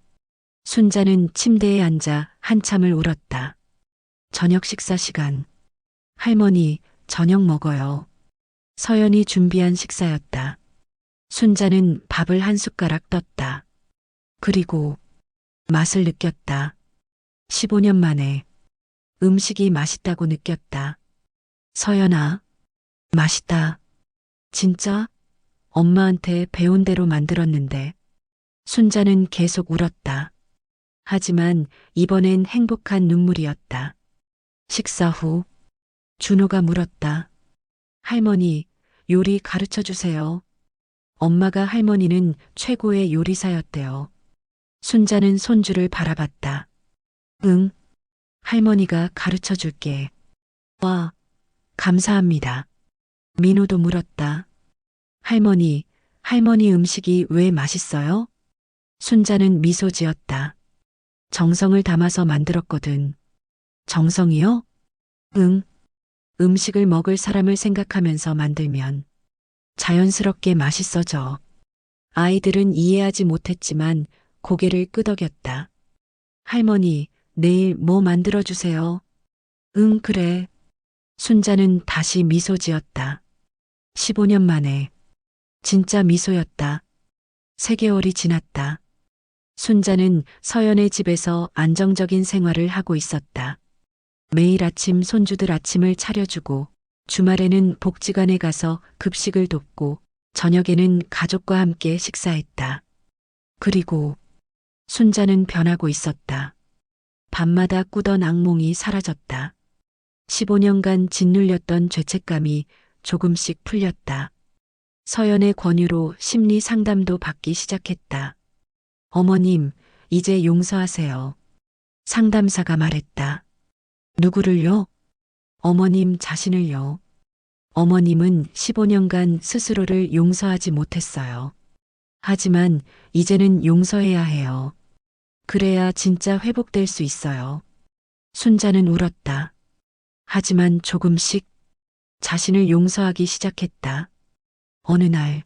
순자는 침대에 앉아 한참을 울었다. 저녁 식사 시간. 할머니, 저녁 먹어요. 서연이 준비한 식사였다. 순자는 밥을 한 숟가락 떴다. 그리고 맛을 느꼈다. 15년 만에 음식이 맛있다고 느꼈다. 서연아, 맛있다. 진짜? 엄마한테 배운 대로 만들었는데. 순자는 계속 울었다. 하지만 이번엔 행복한 눈물이었다. 식사 후 준호가 물었다. 할머니, 요리 가르쳐 주세요. 엄마가 할머니는 최고의 요리사였대요. 순자는 손주를 바라봤다. 응, 할머니가 가르쳐 줄게. 와, 감사합니다. 민호도 물었다. 할머니 음식이 왜 맛있어요? 순자는 미소 지었다. 정성을 담아서 만들었거든. 정성이요? 응. 음식을 먹을 사람을 생각하면서 만들면 자연스럽게 맛있어져. 아이들은 이해하지 못했지만 고개를 끄덕였다. 할머니, 내일 뭐 만들어주세요. 응, 그래. 순자는 다시 미소 지었다. 15년 만에. 진짜 미소였다. 3개월이 지났다. 순자는 서연의 집에서 안정적인 생활을 하고 있었다. 매일 아침 손주들 아침을 차려주고, 주말에는 복지관에 가서 급식을 돕고, 저녁에는 가족과 함께 식사했다. 그리고 순자는 변하고 있었다. 밤마다 꾸던 악몽이 사라졌다. 15년간 짓눌렸던 죄책감이 조금씩 풀렸다. 서연의 권유로 심리 상담도 받기 시작했다. 어머님, 이제 용서하세요. 상담사가 말했다. 누구를요? 어머님 자신을요. 어머님은 15년간 스스로를 용서하지 못했어요. 하지만 이제는 용서해야 해요. 그래야 진짜 회복될 수 있어요. 순자는 울었다. 하지만 조금씩 자신을 용서하기 시작했다. 어느 날,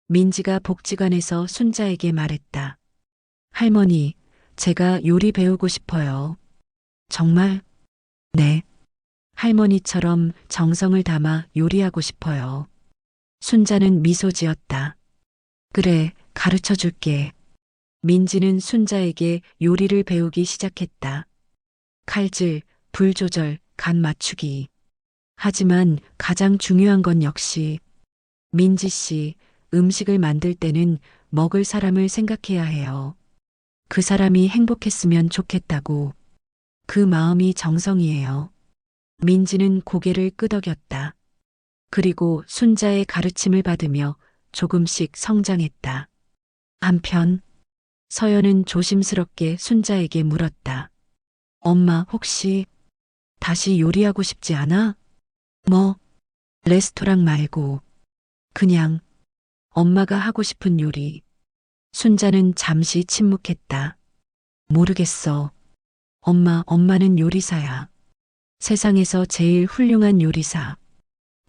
민지가 복지관에서 순자에게 말했다. 할머니, 제가 요리 배우고 싶어요. 정말? 네. 할머니처럼 정성을 담아 요리하고 싶어요. 순자는 미소 지었다. 그래, 가르쳐 줄게. 민지는 순자에게 요리를 배우기 시작했다. 칼질, 불 조절, 간 맞추기. 하지만 가장 중요한 건 역시 민지 씨, 음식을 만들 때는 먹을 사람을 생각해야 해요. 그 사람이 행복했으면 좋겠다고. 그 마음이 정성이에요. 민지는 고개를 끄덕였다. 그리고 순자의 가르침을 받으며 조금씩 성장했다. 한편 서연은 조심스럽게 순자에게 물었다. 엄마 혹시 다시 요리하고 싶지 않아? 뭐, 레스토랑 말고, 그냥 엄마가 하고 싶은 요리. 순자는 잠시 침묵했다. 모르겠어. 엄마는 요리사야. 세상에서 제일 훌륭한 요리사.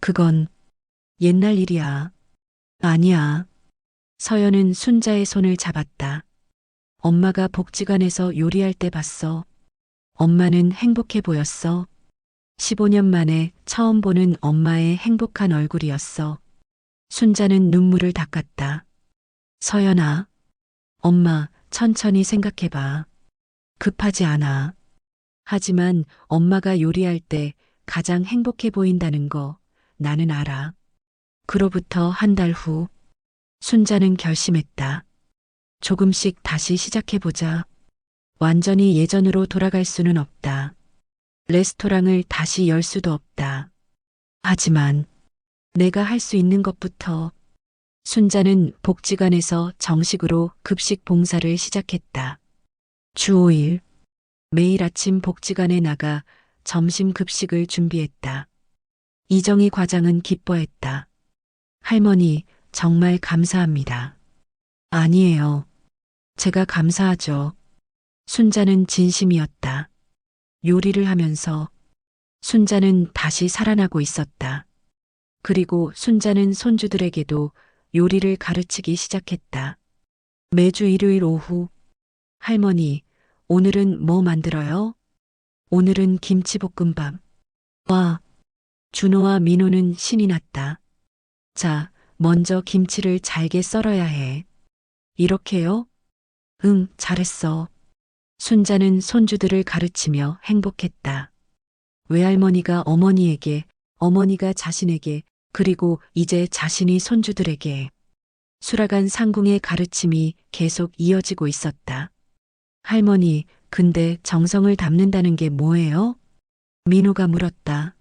그건 옛날 일이야. 아니야. 서연은 순자의 손을 잡았다. 엄마가 복지관에서 요리할 때 봤어. 엄마는 행복해 보였어. 15년 만에 처음 보는 엄마의 행복한 얼굴이었어. 순자는 눈물을 닦았다. 서연아, 엄마, 천천히 생각해봐. 급하지 않아. 하지만 엄마가 요리할 때 가장 행복해 보인다는 거 나는 알아. 그로부터 한 달 후, 순자는 결심했다. 조금씩 다시 시작해보자. 완전히 예전으로 돌아갈 수는 없다. 레스토랑을 다시 열 수도 없다. 하지만 내가 할 수 있는 것부터 순자는 복지관에서 정식으로 급식 봉사를 시작했다. 주 5일 매일 아침 복지관에 나가 점심 급식을 준비했다. 이정희 과장은 기뻐했다. 할머니, 정말 감사합니다. 아니에요. 제가 감사하죠. 순자는 진심이었다. 요리를 하면서 순자는 다시 살아나고 있었다. 그리고 순자는 손주들에게도 요리를 가르치기 시작했다. 매주 일요일 오후, 할머니, 오늘은 뭐 만들어요? 오늘은 김치볶음밥. 와, 준호와 민호는 신이 났다. 자, 먼저 김치를 잘게 썰어야 해. 이렇게요? 응, 잘했어. 순자는 손주들을 가르치며 행복했다. 외할머니가 어머니에게, 어머니가 자신에게, 그리고 이제 자신이 손주들에게 수라간 상궁의 가르침이 계속 이어지고 있었다. 할머니, 근데 정성을 담는다는 게 뭐예요? 민호가 물었다.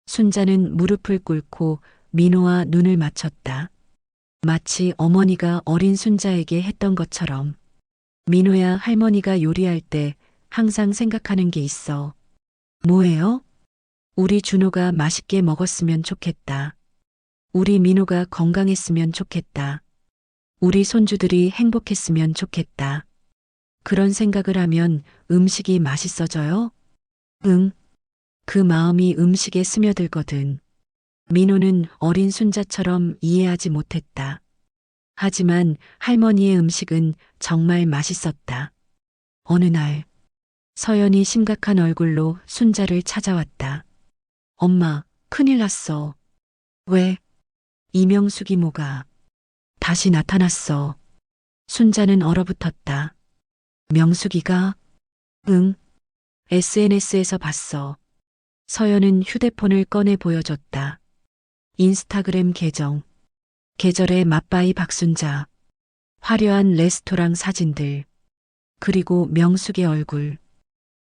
순자는 무릎을 꿇고 민호와 눈을 맞췄다. 마치 어머니가 어린 순자에게 했던 것처럼. 민호야, 할머니가 요리할 때 항상 생각하는 게 있어. 뭐예요? 우리 준호가 맛있게 먹었으면 좋겠다. 우리 민호가 건강했으면 좋겠다. 우리 손주들이 행복했으면 좋겠다. 그런 생각을 하면 음식이 맛있어져요? 응. 그 마음이 음식에 스며들거든. 민호는 어린 순자처럼 이해하지 못했다. 하지만 할머니의 음식은 정말 맛있었다. 어느 날, 서연이 심각한 얼굴로 순자를 찾아왔다. 엄마, 큰일 났어. 왜? 이명숙이 뭐가 다시 나타났어. 순자는 얼어붙었다. 명숙이가? 응, SNS에서 봤어. 서연은 휴대폰을 꺼내 보여줬다. 인스타그램 계정. 계절의 맛바이 박순자. 화려한 레스토랑 사진들. 그리고 명숙의 얼굴.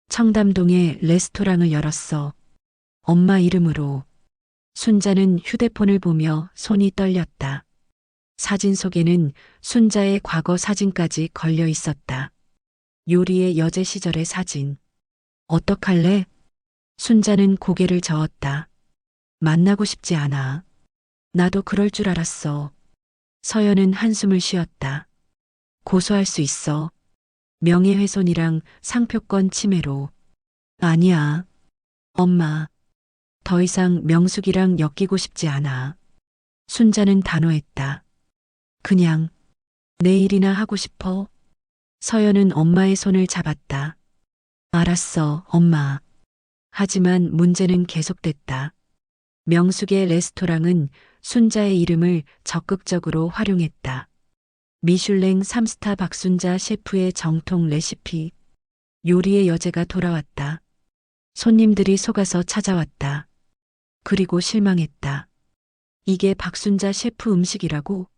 청담동에 레스토랑을 열었어. 엄마 이름으로. 순자는 휴대폰을 보며 손이 떨렸다. 사진 속에는 순자의 과거 사진까지 걸려 있었다. 요리의 여제 시절의 사진. 어떡할래? 순자는 고개를 저었다. 만나고 싶지 않아. 나도 그럴 줄 알았어. 서연은 한숨을 쉬었다. 고소할 수 있어. 명예훼손이랑 상표권 침해로. 아니야. 엄마. 더 이상 명숙이랑 엮이고 싶지 않아. 순자는 단호했다. 그냥 내일이나 하고 싶어. 서연은 엄마의 손을 잡았다. 알았어, 엄마. 하지만 문제는 계속됐다. 명숙의 레스토랑은 순자의 이름을 적극적으로 활용했다. 미슐랭 3스타 박순자 셰프의 정통 레시피. 요리의 여제가 돌아왔다. 손님들이 속아서 찾아왔다. 그리고 실망했다. 이게 박순자 셰프 음식이라고?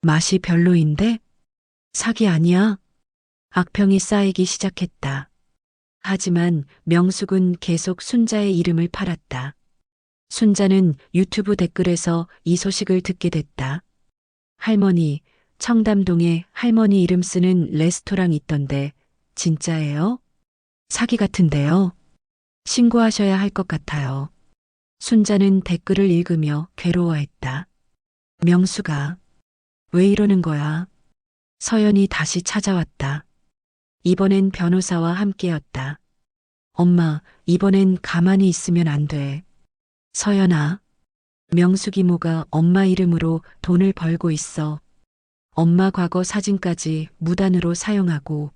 맛이 별로인데? 사기 아니야? 악평이 쌓이기 시작했다. 하지만 명숙은 계속 순자의 이름을 팔았다. 순자는 유튜브 댓글에서 이 소식을 듣게 됐다. 할머니, 청담동에 할머니 이름 쓰는 레스토랑 있던데 진짜예요? 사기 같은데요? 신고하셔야 할 것 같아요. 순자는 댓글을 읽으며 괴로워했다. 명수가 왜 이러는 거야? 서연이 다시 찾아왔다. 이번엔 변호사와 함께였다. 엄마, 이번엔 가만히 있으면 안 돼. 서연아, 명숙 이모가 엄마 이름으로 돈을 벌고 있어. 엄마 과거 사진까지 무단으로 사용하고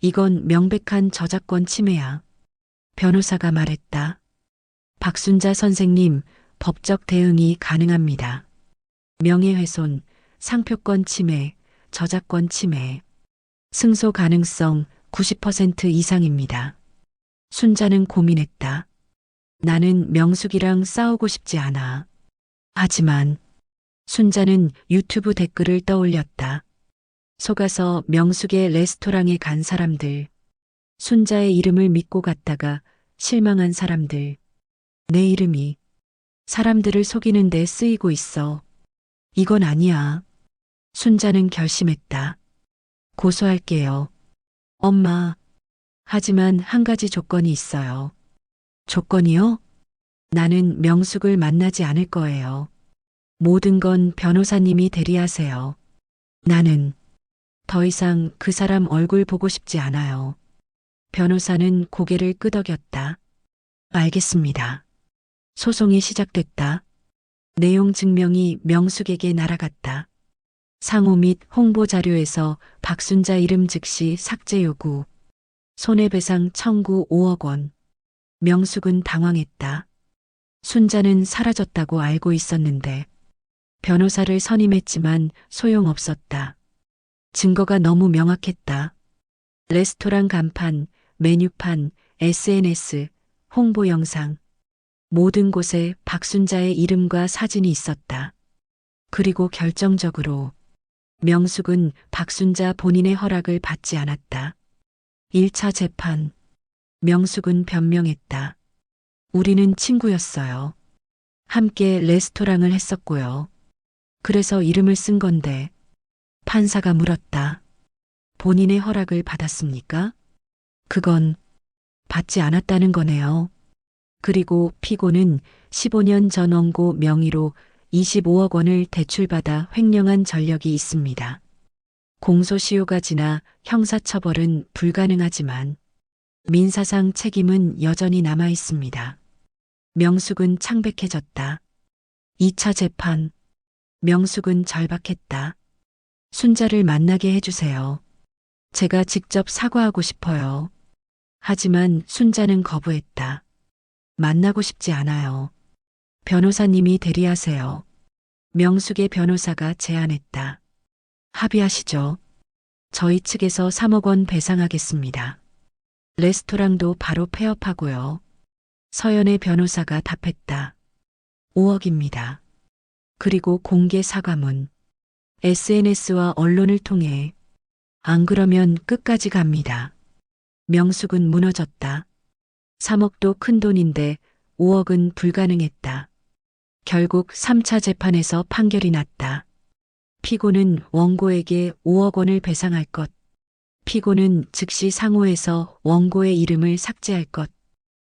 이건 명백한 저작권 침해야. 변호사가 말했다. 박순자 선생님, 법적 대응이 가능합니다. 명예훼손, 상표권 침해, 저작권 침해, 승소 가능성 90% 이상입니다. 순자는 고민했다. 나는 명숙이랑 싸우고 싶지 않아. 하지만 순자는 유튜브 댓글을 떠올렸다. 속아서 명숙의 레스토랑에 간 사람들, 순자의 이름을 믿고 갔다가 실망한 사람들, 내 이름이 사람들을 속이는 데 쓰이고 있어. 이건 아니야. 순자는 결심했다. 고소할게요. 엄마. 하지만 한 가지 조건이 있어요. 조건이요? 나는 명숙을 만나지 않을 거예요. 모든 건 변호사님이 대리하세요. 나는 더 이상 그 사람 얼굴 보고 싶지 않아요. 변호사는 고개를 끄덕였다. 알겠습니다. 소송이 시작됐다. 내용 증명이 명숙에게 날아갔다. 상호 및 홍보 자료에서 박순자 이름 즉시 삭제 요구. 손해배상 청구 5억 원. 명숙은 당황했다. 순자는 사라졌다고 알고 있었는데 변호사를 선임했지만 소용없었다. 증거가 너무 명확했다. 레스토랑 간판, 메뉴판, SNS, 홍보 영상. 모든 곳에 박순자의 이름과 사진이 있었다. 그리고 결정적으로 명숙은 박순자 본인의 허락을 받지 않았다. 1차 재판. 명숙은 변명했다. 우리는 친구였어요. 함께 레스토랑을 했었고요. 그래서 이름을 쓴 건데 판사가 물었다. 본인의 허락을 받았습니까? 그건 받지 않았다는 거네요. 그리고 피고는 15년 전 원고 명의로 25억 원을 대출받아 횡령한 전력이 있습니다. 공소시효가 지나 형사처벌은 불가능하지만 민사상 책임은 여전히 남아 있습니다. 명숙은 창백해졌다. 2차 재판. 명숙은 절박했다. 순자를 만나게 해주세요. 제가 직접 사과하고 싶어요. 하지만 순자는 거부했다. 만나고 싶지 않아요. 변호사님이 대리하세요. 명숙의 변호사가 제안했다. 합의하시죠. 저희 측에서 3억 원 배상하겠습니다. 레스토랑도 바로 폐업하고요. 서연의 변호사가 답했다. 5억입니다. 그리고 공개 사과문. SNS와 언론을 통해. 안 그러면 끝까지 갑니다. 명숙은 무너졌다. 3억도 큰 돈인데 5억은 불가능했다. 결국 3차 재판에서 판결이 났다. 피고는 원고에게 5억 원을 배상할 것. 피고는 즉시 상호에서 원고의 이름을 삭제할 것.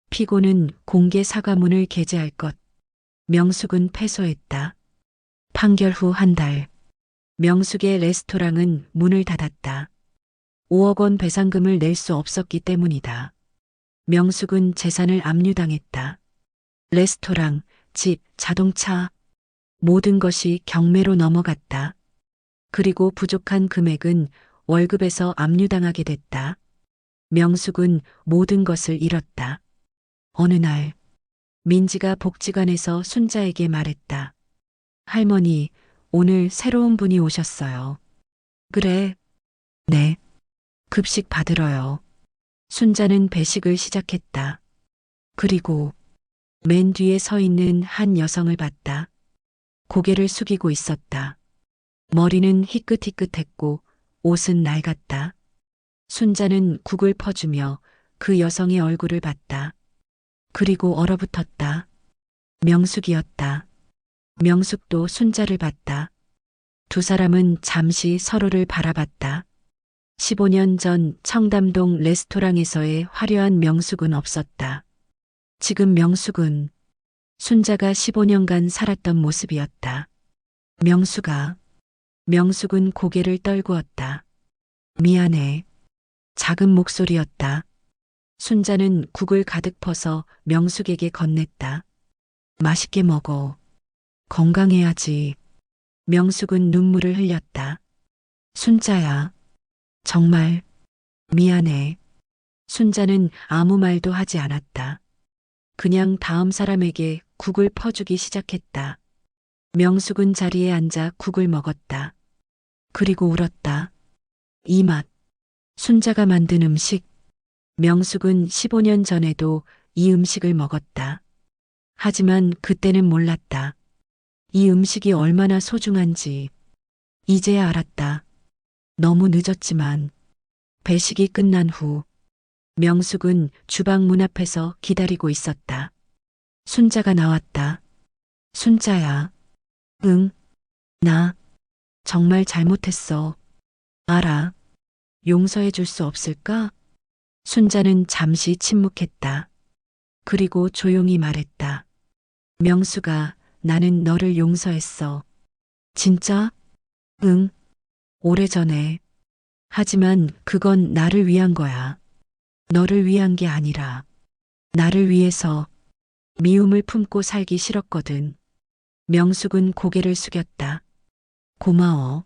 피고는 공개 사과문을 게재할 것. 명숙은 패소했다. 판결 후 한 달. 명숙의 레스토랑은 문을 닫았다. 5억 원 배상금을 낼 수 없었기 때문이다. 명숙은 재산을 압류당했다. 레스토랑, 집, 자동차, 모든 것이 경매로 넘어갔다. 그리고 부족한 금액은 월급에서 압류당하게 됐다. 명숙은 모든 것을 잃었다. 어느 날, 민지가 복지관에서 순자에게 말했다. 할머니, 오늘 새로운 분이 오셨어요. 그래? 네. 급식 받으러요. 순자는 배식을 시작했다. 그리고 맨 뒤에 서 있는 한 여성을 봤다. 고개를 숙이고 있었다. 머리는 희끗희끗했고 옷은 낡았다. 순자는 국을 퍼주며 그 여성의 얼굴을 봤다. 그리고 얼어붙었다. 명숙이었다. 명숙도 순자를 봤다. 두 사람은 잠시 서로를 바라봤다. 15년 전 청담동 레스토랑에서의 화려한 명숙은 없었다. 지금 명숙은 순자가 15년간 살았던 모습이었다. 명숙은 고개를 떨구었다. 미안해. 작은 목소리였다. 순자는 국을 가득 퍼서 명숙에게 건넸다. 맛있게 먹어. 건강해야지. 명숙은 눈물을 흘렸다. 순자야. 정말 미안해. 순자는 아무 말도 하지 않았다. 그냥 다음 사람에게 국을 퍼주기 시작했다. 명숙은 자리에 앉아 국을 먹었다. 그리고 울었다. 이 맛. 순자가 만든 음식. 명숙은 15년 전에도 이 음식을 먹었다. 하지만 그때는 몰랐다. 이 음식이 얼마나 소중한지. 이제야 알았다. 너무 늦었지만 배식이 끝난 후 명숙은 주방 문 앞에서 기다리고 있었다. 순자가 나왔다. 순자야. 응, 나 정말 잘못했어. 알아. 용서해 줄 수 없을까? 순자는 잠시 침묵했다. 그리고 조용히 말했다. 명수가 나는 너를 용서했어. 진짜? 응, 오래전에. 하지만 그건 나를 위한 거야. 너를 위한 게 아니라 나를 위해서. 미움을 품고 살기 싫었거든. 명숙은 고개를 숙였다. 고마워.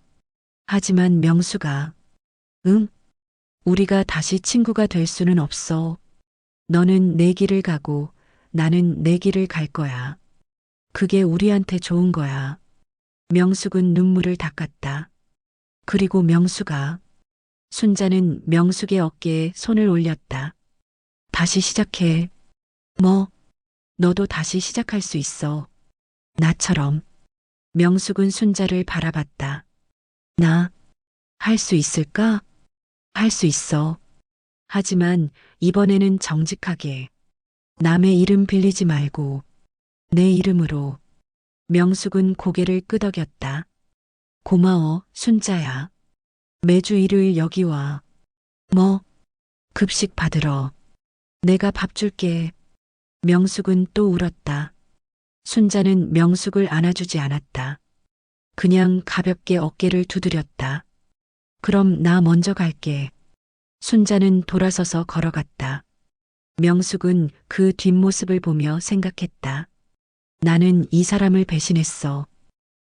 하지만 명수가, 응? 우리가 다시 친구가 될 수는 없어. 너는 내 길을 가고 나는 내 길을 갈 거야. 그게 우리한테 좋은 거야. 명숙은 눈물을 닦았다. 그리고 명수가, 순자는 명숙의 어깨에 손을 올렸다. 다시 시작해. 뭐, 너도 다시 시작할 수 있어. 나처럼. 명숙은 순자를 바라봤다. 나, 할 수 있을까? 할 수 있어. 하지만 이번에는 정직하게. 남의 이름 빌리지 말고 내 이름으로. 명숙은 고개를 끄덕였다. 고마워, 순자야. 매주 일요일 여기 와. 뭐, 급식 받으러. 내가 밥 줄게. 명숙은 또 울었다. 순자는 명숙을 안아주지 않았다. 그냥 가볍게 어깨를 두드렸다. 그럼 나 먼저 갈게. 순자는 돌아서서 걸어갔다. 명숙은 그 뒷모습을 보며 생각했다. 나는 이 사람을 배신했어.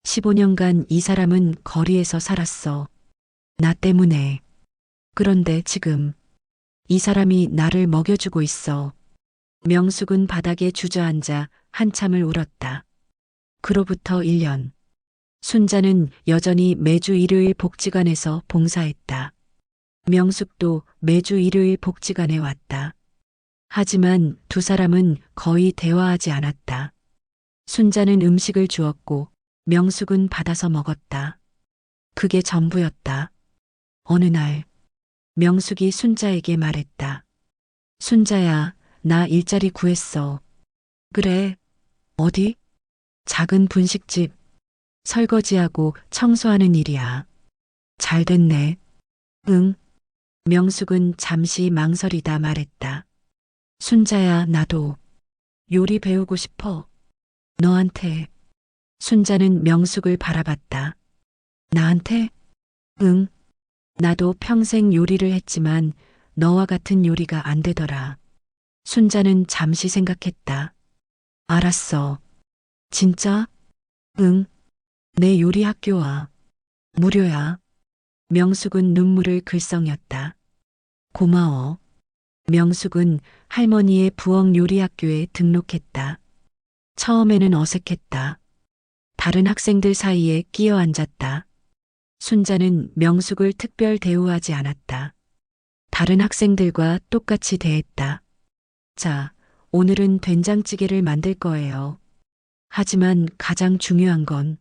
15년간 이 사람은 거리에서 살았어. 나 때문에. 그런데 지금 이 사람이 나를 먹여주고 있어. 명숙은 바닥에 주저앉아 한참을 울었다. 그로부터 1년. 순자는 여전히 매주 일요일 복지관에서 봉사했다. 명숙도 매주 일요일 복지관에 왔다. 하지만 두 사람은 거의 대화하지 않았다. 순자는 음식을 주었고 명숙은 받아서 먹었다. 그게 전부였다. 어느 날 명숙이 순자에게 말했다. 순자야, 나 일자리 구했어. 그래, 어디? 작은 분식집. 설거지하고 청소하는 일이야. 잘 됐네. 응. 명숙은 잠시 망설이다 말했다. 순자야, 나도 요리 배우고 싶어. 너한테. 순자는 명숙을 바라봤다. 나한테? 응. 나도 평생 요리를 했지만 너와 같은 요리가 안 되더라. 순자는 잠시 생각했다. 알았어. 진짜? 응. 내 요리 학교와 무료야. 명숙은 눈물을 글썽였다. 고마워. 명숙은 할머니의 부엌 요리 학교에 등록했다. 처음에는 어색했다. 다른 학생들 사이에 끼어 앉았다. 순자는 명숙을 특별 대우하지 않았다. 다른 학생들과 똑같이 대했다. 자, 오늘은 된장찌개를 만들 거예요. 하지만 가장 중요한 건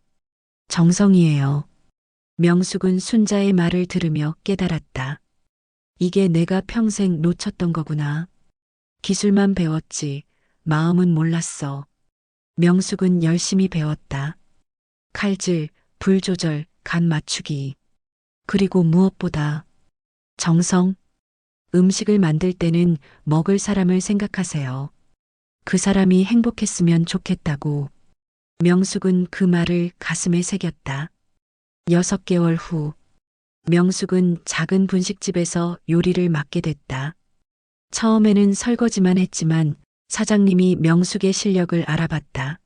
정성이에요. 명숙은 순자의 말을 들으며 깨달았다. 이게 내가 평생 놓쳤던 거구나. 기술만 배웠지, 마음은 몰랐어. 명숙은 열심히 배웠다. 칼질, 불 조절, 간 맞추기. 그리고 무엇보다 정성. 음식을 만들 때는 먹을 사람을 생각하세요. 그 사람이 행복했으면 좋겠다고. 명숙은 그 말을 가슴에 새겼다. 6개월 후, 명숙은 작은 분식집에서 요리를 맡게 됐다. 처음에는 설거지만 했지만 사장님이 명숙의 실력을 알아봤다.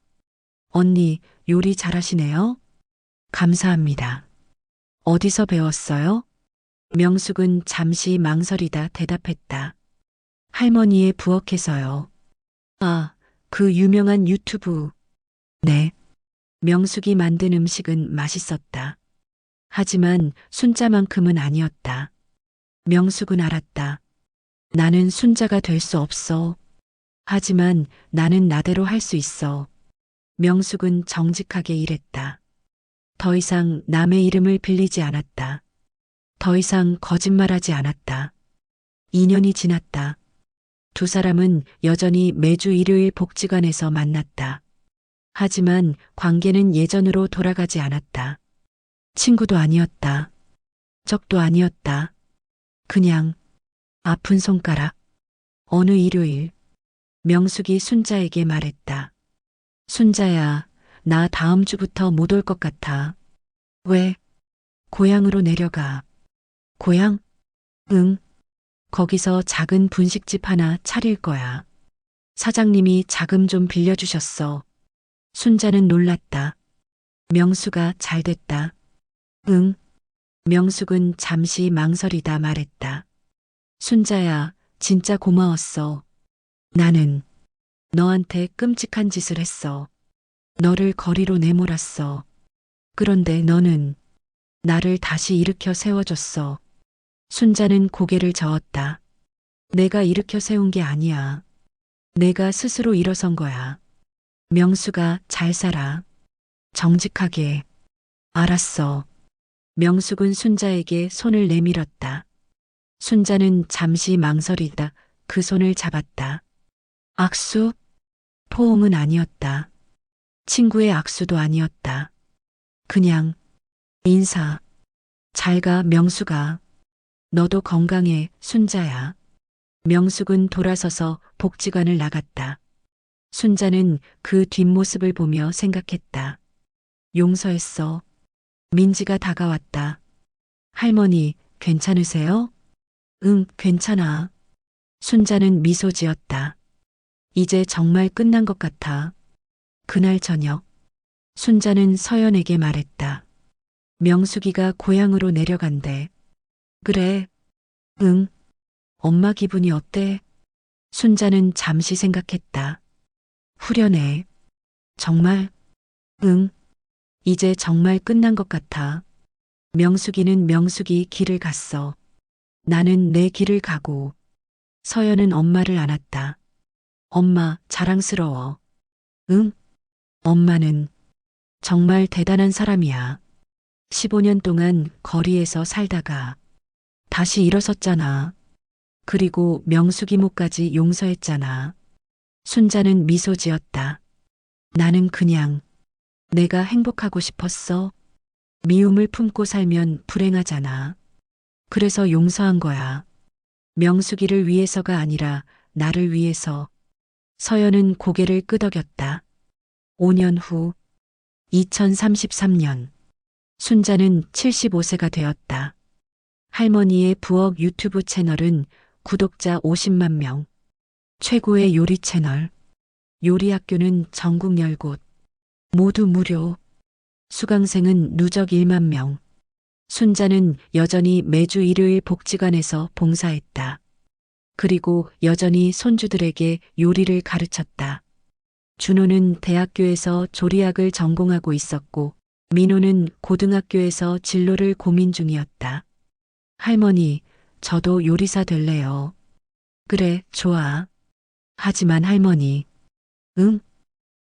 언니, 요리 잘하시네요? 감사합니다. 어디서 배웠어요? 명숙은 잠시 망설이다 대답했다. 할머니의 부엌에서요. 아, 그 유명한 유튜브. 네. 명숙이 만든 음식은 맛있었다. 하지만 순자만큼은 아니었다. 명숙은 알았다. 나는 순자가 될 수 없어. 하지만 나는 나대로 할 수 있어. 명숙은 정직하게 일했다. 더 이상 남의 이름을 빌리지 않았다. 더 이상 거짓말하지 않았다. 2년이 지났다. 두 사람은 여전히 매주 일요일 복지관에서 만났다. 하지만 관계는 예전으로 돌아가지 않았다. 친구도 아니었다. 적도 아니었다. 그냥 아픈 손가락. 어느 일요일, 명숙이 순자에게 말했다. 순자야, 나 다음 주부터 못 올 것 같아. 왜? 고향으로 내려가. 고향? 응. 거기서 작은 분식집 하나 차릴 거야. 사장님이 자금 좀 빌려주셨어. 순자는 놀랐다. 명수가 잘 됐다. 응. 명숙은 잠시 망설이다 말했다. 순자야, 진짜 고마웠어. 나는 너한테 끔찍한 짓을 했어. 너를 거리로 내몰았어. 그런데 너는 나를 다시 일으켜 세워줬어. 순자는 고개를 저었다. 내가 일으켜 세운 게 아니야. 내가 스스로 일어선 거야. 명수가 잘 살아. 정직하게. 알았어. 명숙은 순자에게 손을 내밀었다. 순자는 잠시 망설이다 그 손을 잡았다. 악수? 포옹은 아니었다. 친구의 악수도 아니었다. 그냥 인사. 잘 가, 명숙아. 너도 건강해, 순자야. 명숙은 돌아서서 복지관을 나갔다. 순자는 그 뒷모습을 보며 생각했다. 용서했어. 민지가 다가왔다. 할머니, 괜찮으세요? 응, 괜찮아. 순자는 미소 지었다. 이제 정말 끝난 것 같아. 그날 저녁, 순자는 서연에게 말했다. 명숙이가 고향으로 내려간대. 그래. 응. 엄마 기분이 어때? 순자는 잠시 생각했다. 후련해. 정말? 응. 이제 정말 끝난 것 같아. 명숙이는 명숙이 길을 갔어. 나는 내 길을 가고. 서연은 엄마를 안았다. 엄마, 자랑스러워. 응? 엄마는 정말 대단한 사람이야. 15년 동안 거리에서 살다가 다시 일어섰잖아. 그리고 명숙이 모까지 용서했잖아. 순자는 미소 지었다. 나는 그냥 내가 행복하고 싶었어. 미움을 품고 살면 불행하잖아. 그래서 용서한 거야. 명숙이를 위해서가 아니라 나를 위해서. 서연은 고개를 끄덕였다. 5년 후, 2033년. 순자는 75세가 되었다. 할머니의 부엌 유튜브 채널은 구독자 50만 명. 최고의 요리 채널. 요리 학교는 전국 10곳. 모두 무료. 수강생은 누적 1만 명. 순자는 여전히 매주 일요일 복지관에서 봉사했다. 그리고 여전히 손주들에게 요리를 가르쳤다. 준호는 대학교에서 조리학을 전공하고 있었고, 민호는 고등학교에서 진로를 고민 중이었다. 할머니, 저도 요리사 될래요. 그래, 좋아. 하지만 할머니, 응?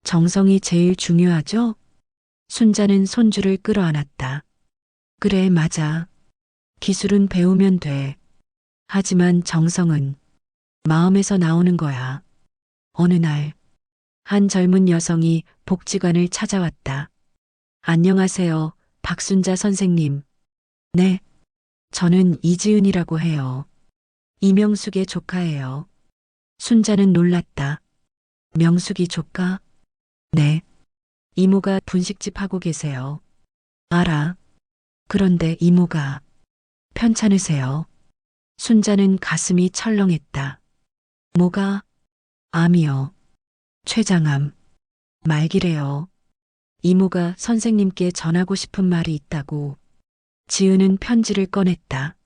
정성이 제일 중요하죠? 순자는 손주를 끌어안았다. 그래, 맞아. 기술은 배우면 돼. 하지만 정성은 마음에서 나오는 거야. 어느 날, 한 젊은 여성이 복지관을 찾아왔다. 안녕하세요, 박순자 선생님. 네, 저는 이지은이라고 해요. 이명숙의 조카예요. 순자는 놀랐다. 명숙이 조카? 네. 이모가 분식집 하고 계세요. 알아. 그런데 이모가 편찮으세요. 순자는 가슴이 철렁했다. 뭐가? 암이요. 췌장암. 말기래요. 이모가 선생님께 전하고 싶은 말이 있다고. 지은은 편지를 꺼냈다.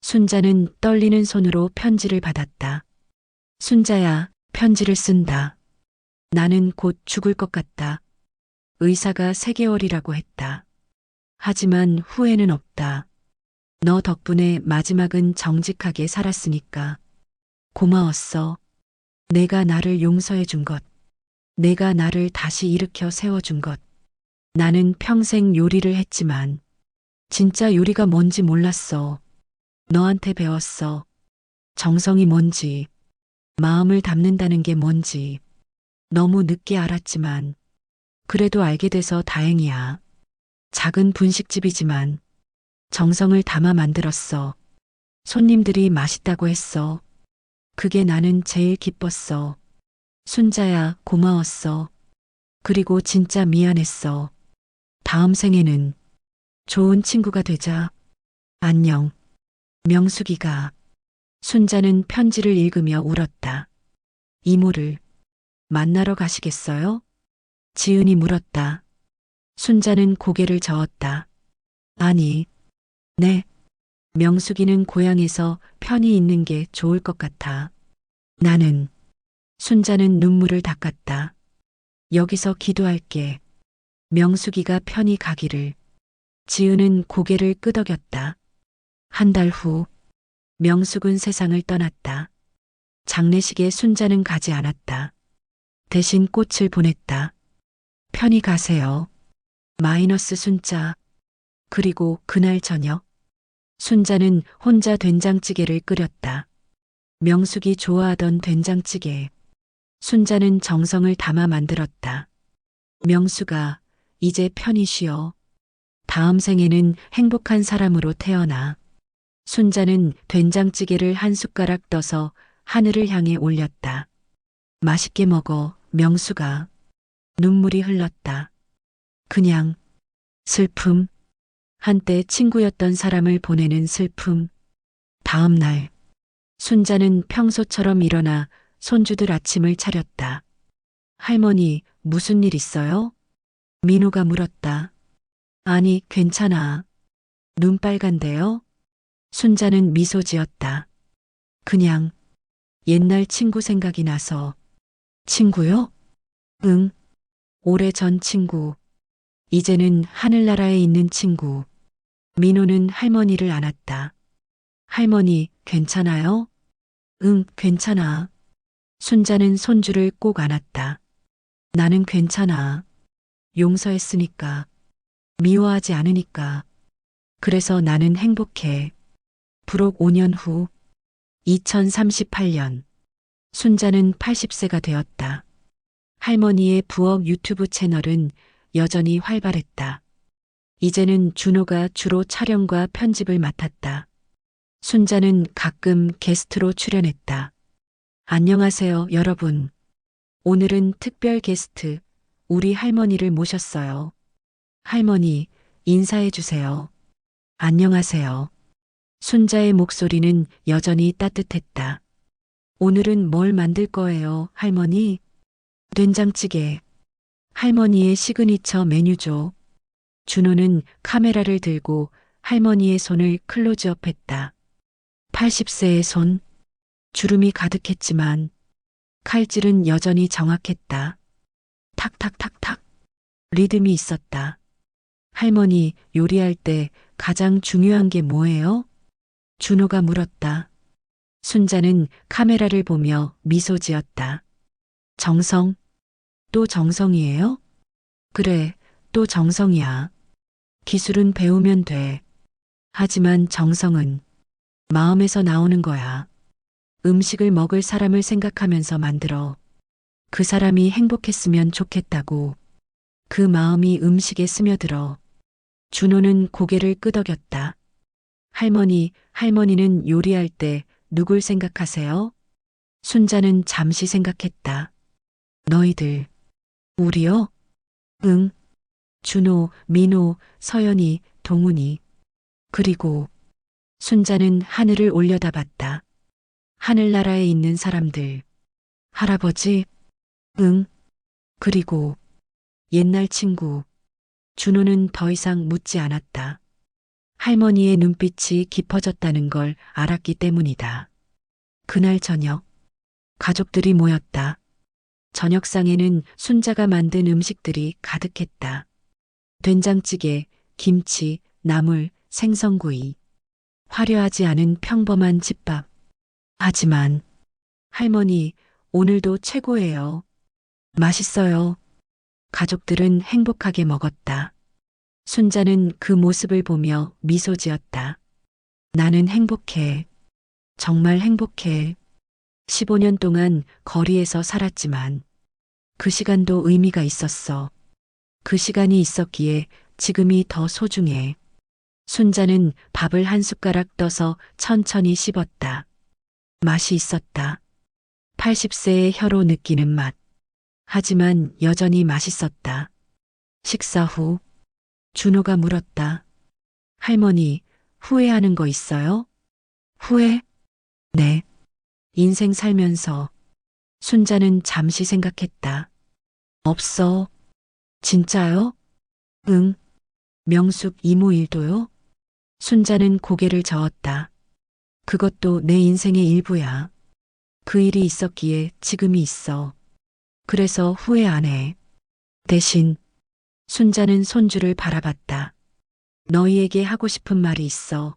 순자는 떨리는 손으로 편지를 받았다. 순자야, 편지를 쓴다. 나는 곧 죽을 것 같다. 의사가 3개월이라고 했다. 하지만 후회는 없다. 너 덕분에 마지막은 정직하게 살았으니까. 고마웠어. 내가 나를 용서해 준 것. 내가 나를 다시 일으켜 세워준 것. 나는 평생 요리를 했지만 진짜 요리가 뭔지 몰랐어. 너한테 배웠어. 정성이 뭔지, 마음을 담는다는 게 뭔지. 너무 늦게 알았지만 그래도 알게 돼서 다행이야. 작은 분식집이지만 정성을 담아 만들었어. 손님들이 맛있다고 했어. 그게 나는 제일 기뻤어. 순자야, 고마웠어. 그리고 진짜 미안했어. 다음 생에는 좋은 친구가 되자. 안녕. 명숙이가. 순자는 편지를 읽으며 울었다. 이모를 만나러 가시겠어요? 지은이 물었다. 순자는 고개를 저었다. 아니, 네. 명숙이는 고향에서 편히 있는 게 좋을 것 같아. 나는. 순자는 눈물을 닦았다. 여기서 기도할게. 명숙이가 편히 가기를. 지은은 고개를 끄덕였다. 한 달 후, 명숙은 세상을 떠났다. 장례식에 순자는 가지 않았다. 대신 꽃을 보냈다. 편히 가세요. 마이너스 순자. 그리고 그날 저녁, 순자는 혼자 된장찌개를 끓였다. 명숙이 좋아하던 된장찌개. 순자는 정성을 담아 만들었다. 명수가 이제 편히 쉬어. 다음 생에는 행복한 사람으로 태어나. 순자는 된장찌개를 한 숟가락 떠서 하늘을 향해 올렸다. 맛있게 먹어, 명수가. 눈물이 흘렀다. 그냥 슬픔. 한때 친구였던 사람을 보내는 슬픔. 다음 날, 순자는 평소처럼 일어나 손주들 아침을 차렸다. 할머니, 무슨 일 있어요? 민호가 물었다. 아니, 괜찮아. 눈 빨간데요? 순자는 미소 지었다. 그냥 옛날 친구 생각이 나서. 친구요? 응. 오래전 친구. 이제는 하늘나라에 있는 친구. 민호는 할머니를 안았다. 할머니, 괜찮아요? 응, 괜찮아. 순자는 손주를 꼭 안았다. 나는 괜찮아. 용서했으니까. 미워하지 않으니까. 그래서 나는 행복해. 불혹 5년 후, 2038년. 순자는 80세가 되었다. 할머니의 부엌 유튜브 채널은 여전히 활발했다. 이제는 준호가 주로 촬영과 편집을 맡았다. 순자는 가끔 게스트로 출연했다. 안녕하세요, 여러분. 오늘은 특별 게스트, 우리 할머니를 모셨어요. 할머니, 인사해 주세요. 안녕하세요. 순자의 목소리는 여전히 따뜻했다. 오늘은 뭘 만들 거예요, 할머니? 된장찌개. 할머니의 시그니처 메뉴죠. 준호는 카메라를 들고 할머니의 손을 클로즈업했다. 80세의 손. 주름이 가득했지만 칼질은 여전히 정확했다. 탁탁탁탁. 리듬이 있었다. 할머니, 요리할 때 가장 중요한 게 뭐예요? 준호가 물었다. 순자는 카메라를 보며 미소 지었다. 정성? 또 정성이에요? 그래, 또 정성이야. 기술은 배우면 돼. 하지만 정성은 마음에서 나오는 거야. 음식을 먹을 사람을 생각하면서 만들어. 그 사람이 행복했으면 좋겠다고. 그 마음이 음식에 스며들어. 준호는 고개를 끄덕였다. 할머니는 요리할 때 누굴 생각하세요? 순자는 잠시 생각했다. 너희들. 우리요? 응. 준호, 민호, 서연이, 동훈이. 그리고 순자는 하늘을 올려다봤다. 하늘나라에 있는 사람들. 할아버지? 응. 그리고 옛날 친구. 준호는 더 이상 묻지 않았다. 할머니의 눈빛이 깊어졌다는 걸 알았기 때문이다. 그날 저녁, 가족들이 모였다. 저녁상에는 순자가 만든 음식들이 가득했다. 된장찌개, 김치, 나물, 생선구이. 화려하지 않은 평범한 집밥. 하지만 할머니, 오늘도 최고예요. 맛있어요. 가족들은 행복하게 먹었다. 순자는 그 모습을 보며 미소 지었다. 나는 행복해. 정말 행복해. 15년 동안 거리에서 살았지만 그 시간도 의미가 있었어. 그 시간이 있었기에 지금이 더 소중해. 순자는 밥을 한 숟가락 떠서 천천히 씹었다. 맛이 있었다. 80세의 혀로 느끼는 맛. 하지만 여전히 맛있었다. 식사 후 준호가 물었다. 할머니, 후회하는 거 있어요? 후회? 네. 인생 살면서 순자는 잠시 생각했다. 없어. 진짜요? 응. 명숙 이모 일도요? 순자는 고개를 저었다. 그것도 내 인생의 일부야. 그 일이 있었기에 지금이 있어. 그래서 후회 안 해. 대신 순자는 손주를 바라봤다. 너희에게 하고 싶은 말이 있어.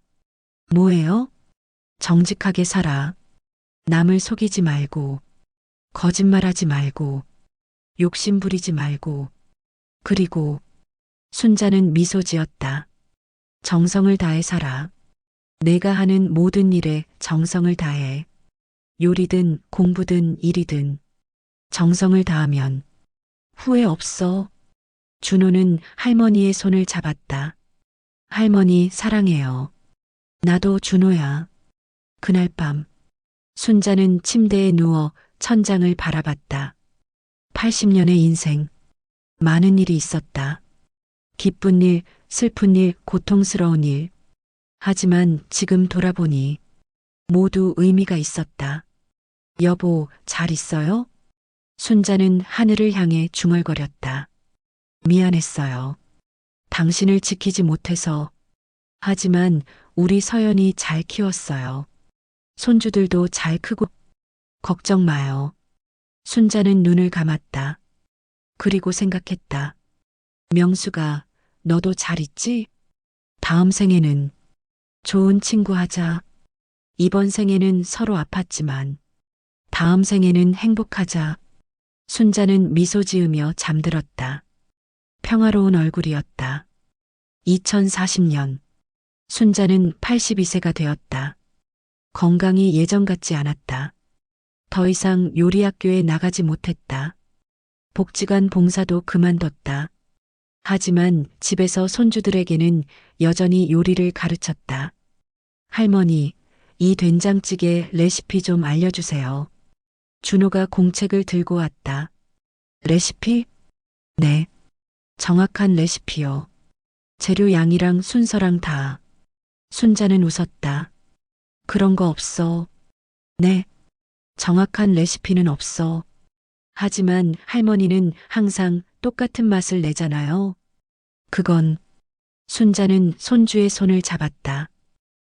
뭐예요? 정직하게 살아. 남을 속이지 말고, 거짓말하지 말고, 욕심 부리지 말고, 그리고 순자는 미소 지었다. 정성을 다해 살아. 내가 하는 모든 일에 정성을 다해. 요리든 공부든 일이든 정성을 다하면 후회 없어. 준호는 할머니의 손을 잡았다. 할머니 사랑해요. 나도 준호야. 그날 밤 순자는 침대에 누워 천장을 바라봤다. 80년의 인생. 많은 일이 있었다. 기쁜 일, 슬픈 일, 고통스러운 일. 하지만 지금 돌아보니 모두 의미가 있었다. 여보, 잘 있어요? 순자는 하늘을 향해 중얼거렸다. 미안했어요. 당신을 지키지 못해서. 하지만 우리 서연이 잘 키웠어요. 손주들도 잘 크고. 걱정 마요. 순자는 눈을 감았다. 그리고 생각했다. 명수가 너도 잘 있지? 다음 생에는 좋은 친구 하자. 이번 생에는 서로 아팠지만 다음 생에는 행복하자. 순자는 미소 지으며 잠들었다. 평화로운 얼굴이었다. 2040년 순자는 82세가 되었다. 건강이 예전 같지 않았다. 더 이상 요리학교에 나가지 못했다. 복지관 봉사도 그만뒀다. 하지만 집에서 손주들에게는 여전히 요리를 가르쳤다. 할머니, 이 된장찌개 레시피 좀 알려주세요. 준호가 공책을 들고 왔다. 레시피? 네. 정확한 레시피요. 재료 양이랑 순서랑 다. 순자는 웃었다. 그런 거 없어. 네. 정확한 레시피는 없어. 하지만 할머니는 항상 똑같은 맛을 내잖아요. 그건 순자는 손주의 손을 잡았다.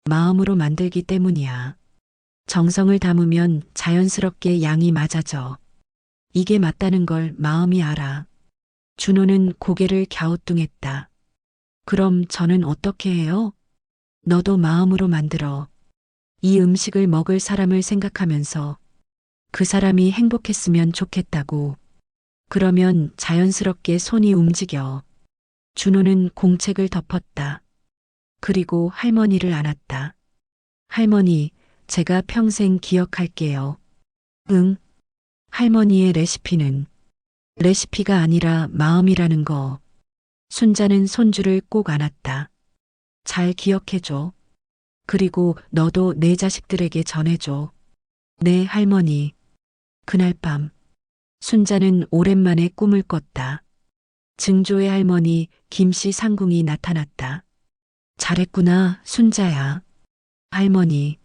마음으로 만들기 때문이야. 정성을 담으면 자연스럽게 양이 맞아져. 이게 맞다는 걸 마음이 알아. 준호는 고개를 갸우뚱했다. 그럼 저는 어떻게 해요? 너도 마음으로 만들어. 이 음식을 먹을 사람을 생각하면서 그 사람이 행복했으면 좋겠다고. 그러면 자연스럽게 손이 움직여. 준호는 공책을 덮었다. 그리고 할머니를 안았다. 할머니, 제가 평생 기억할게요. 응. 할머니의 레시피는 레시피가 아니라 마음이라는 거. 순자는 손주를 꼭 안았다. 잘 기억해줘. 그리고 너도 내 자식들에게 전해줘. 네, 할머니. 그날 밤 순자는 오랜만에 꿈을 꿨다. 증조의 할머니 김씨 상궁이 나타났다. 잘했구나, 순자야. 할머니,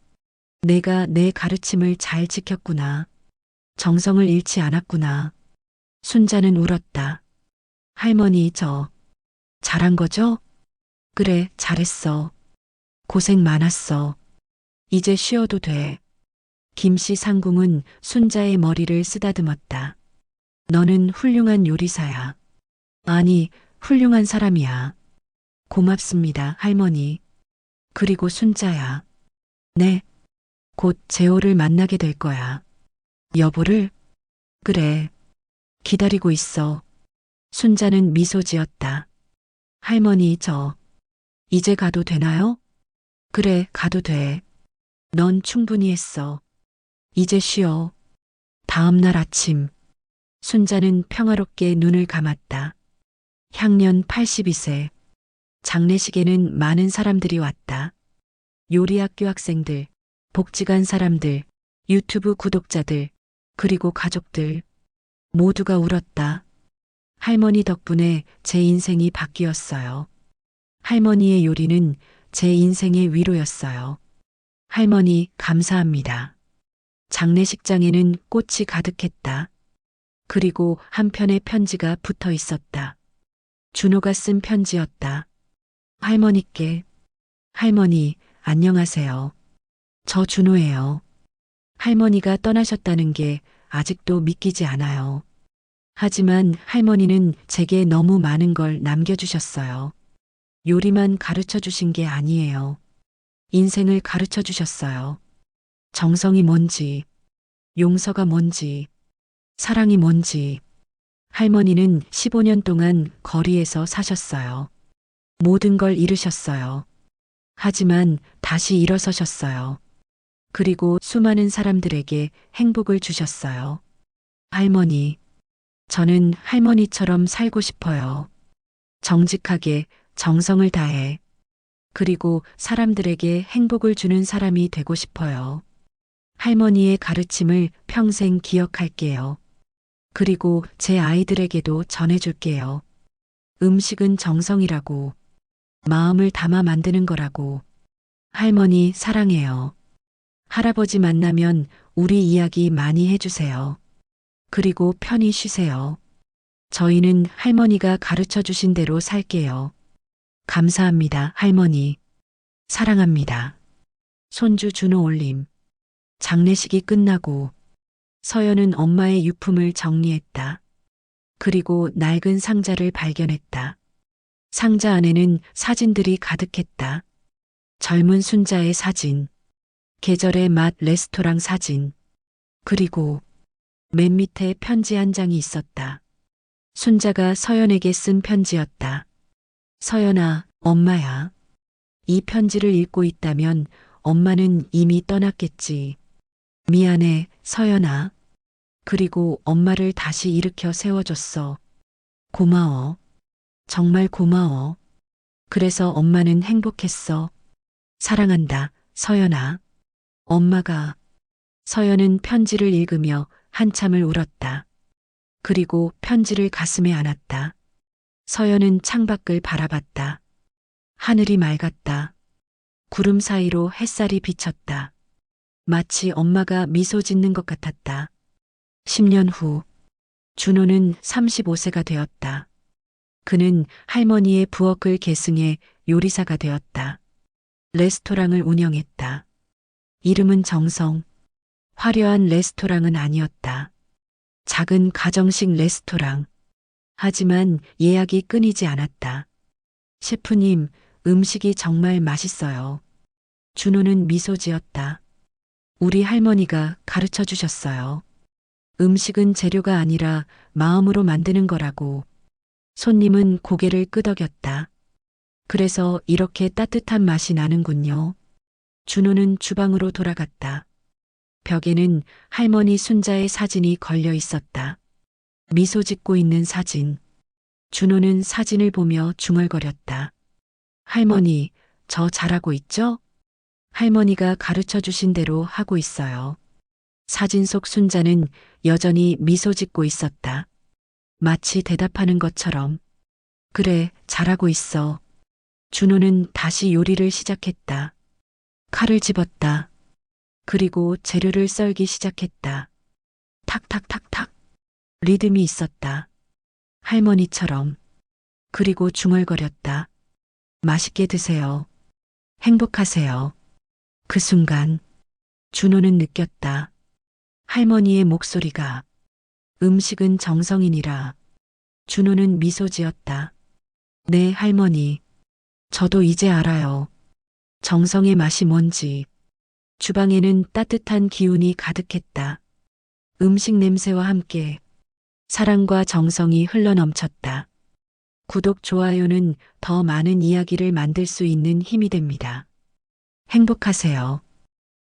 내가 내 가르침을 잘 지켰구나. 정성을 잃지 않았구나. 순자는 울었다. 할머니, 잘한 거죠? 그래, 잘했어. 고생 많았어. 이제 쉬어도 돼. 김씨 상궁은 순자의 머리를 쓰다듬었다. 너는 훌륭한 요리사야. 아니, 훌륭한 사람이야. 고맙습니다, 할머니. 그리고 순자야. 네, 곧 재호를 만나게 될 거야. 여보를? 그래. 기다리고 있어. 순자는 미소 지었다. 할머니, 이제 가도 되나요? 그래, 가도 돼. 넌 충분히 했어. 이제 쉬어. 다음 날 아침, 순자는 평화롭게 눈을 감았다. 향년 82세. 장례식에는 많은 사람들이 왔다. 요리학교 학생들, 복지관 사람들, 유튜브 구독자들, 그리고 가족들. 모두가 울었다. 할머니 덕분에 제 인생이 바뀌었어요. 할머니의 요리는 제 인생의 위로였어요. 할머니, 감사합니다. 장례식장에는 꽃이 가득했다. 그리고 한 편의 편지가 붙어 있었다. 준호가 쓴 편지였다. 할머니께. 할머니, 안녕하세요. 저 준호예요. 할머니가 떠나셨다는 게 아직도 믿기지 않아요. 하지만 할머니는 제게 너무 많은 걸 남겨주셨어요. 요리만 가르쳐 주신 게 아니에요. 인생을 가르쳐 주셨어요. 정성이 뭔지, 용서가 뭔지, 사랑이 뭔지. 할머니는 15년 동안 거리에서 사셨어요. 모든 걸 잃으셨어요. 하지만 다시 일어서셨어요. 그리고 수많은 사람들에게 행복을 주셨어요. 할머니, 저는 할머니처럼 살고 싶어요. 정직하게, 정성을 다해. 그리고 사람들에게 행복을 주는 사람이 되고 싶어요. 할머니의 가르침을 평생 기억할게요. 그리고 제 아이들에게도 전해줄게요. 음식은 정성이라고, 마음을 담아 만드는 거라고. 할머니 사랑해요. 할아버지 만나면 우리 이야기 많이 해주세요. 그리고 편히 쉬세요. 저희는 할머니가 가르쳐 주신 대로 살게요. 감사합니다, 할머니. 사랑합니다. 손주 준호 올림. 장례식이 끝나고 서연은 엄마의 유품을 정리했다. 그리고 낡은 상자를 발견했다. 상자 안에는 사진들이 가득했다. 젊은 순자의 사진, 계절의 맛 레스토랑 사진, 그리고 맨 밑에 편지 한 장이 있었다. 순자가 서연에게 쓴 편지였다. 서연아, 엄마야. 이 편지를 읽고 있다면 엄마는 이미 떠났겠지. 미안해, 서연아. 그리고 엄마를 다시 일으켜 세워줬어. 고마워. 정말 고마워. 그래서 엄마는 행복했어. 사랑한다, 서연아. 엄마가. 서연은 편지를 읽으며 한참을 울었다. 그리고 편지를 가슴에 안았다. 서연은 창밖을 바라봤다. 하늘이 맑았다. 구름 사이로 햇살이 비쳤다. 마치 엄마가 미소 짓는 것 같았다. 10년 후, 준호는 35세가 되었다. 그는 할머니의 부엌을 계승해 요리사가 되었다. 레스토랑을 운영했다. 이름은 정성. 화려한 레스토랑은 아니었다. 작은 가정식 레스토랑. 하지만 예약이 끊이지 않았다. 셰프님, 음식이 정말 맛있어요. 준호는 미소 지었다. 우리 할머니가 가르쳐 주셨어요. 음식은 재료가 아니라 마음으로 만드는 거라고. 손님은 고개를 끄덕였다. 그래서 이렇게 따뜻한 맛이 나는군요. 준호는 주방으로 돌아갔다. 벽에는 할머니 순자의 사진이 걸려 있었다. 미소 짓고 있는 사진. 준호는 사진을 보며 중얼거렸다. 할머니, 저 잘하고 있죠? 할머니가 가르쳐 주신 대로 하고 있어요. 사진 속 순자는 여전히 미소 짓고 있었다. 마치 대답하는 것처럼. 그래, 잘하고 있어. 준호는 다시 요리를 시작했다. 칼을 집었다. 그리고 재료를 썰기 시작했다. 탁탁탁탁. 리듬이 있었다. 할머니처럼. 그리고 중얼거렸다. 맛있게 드세요. 행복하세요. 그 순간 준호는 느꼈다. 할머니의 목소리가 음식은 정성이니라. 준호는 미소 지었다. 네, 할머니. 저도 이제 알아요. 정성의 맛이 뭔지. 주방에는 따뜻한 기운이 가득했다. 음식 냄새와 함께 사랑과 정성이 흘러넘쳤다. 구독, 좋아요는 더 많은 이야기를 만들 수 있는 힘이 됩니다. 행복하세요.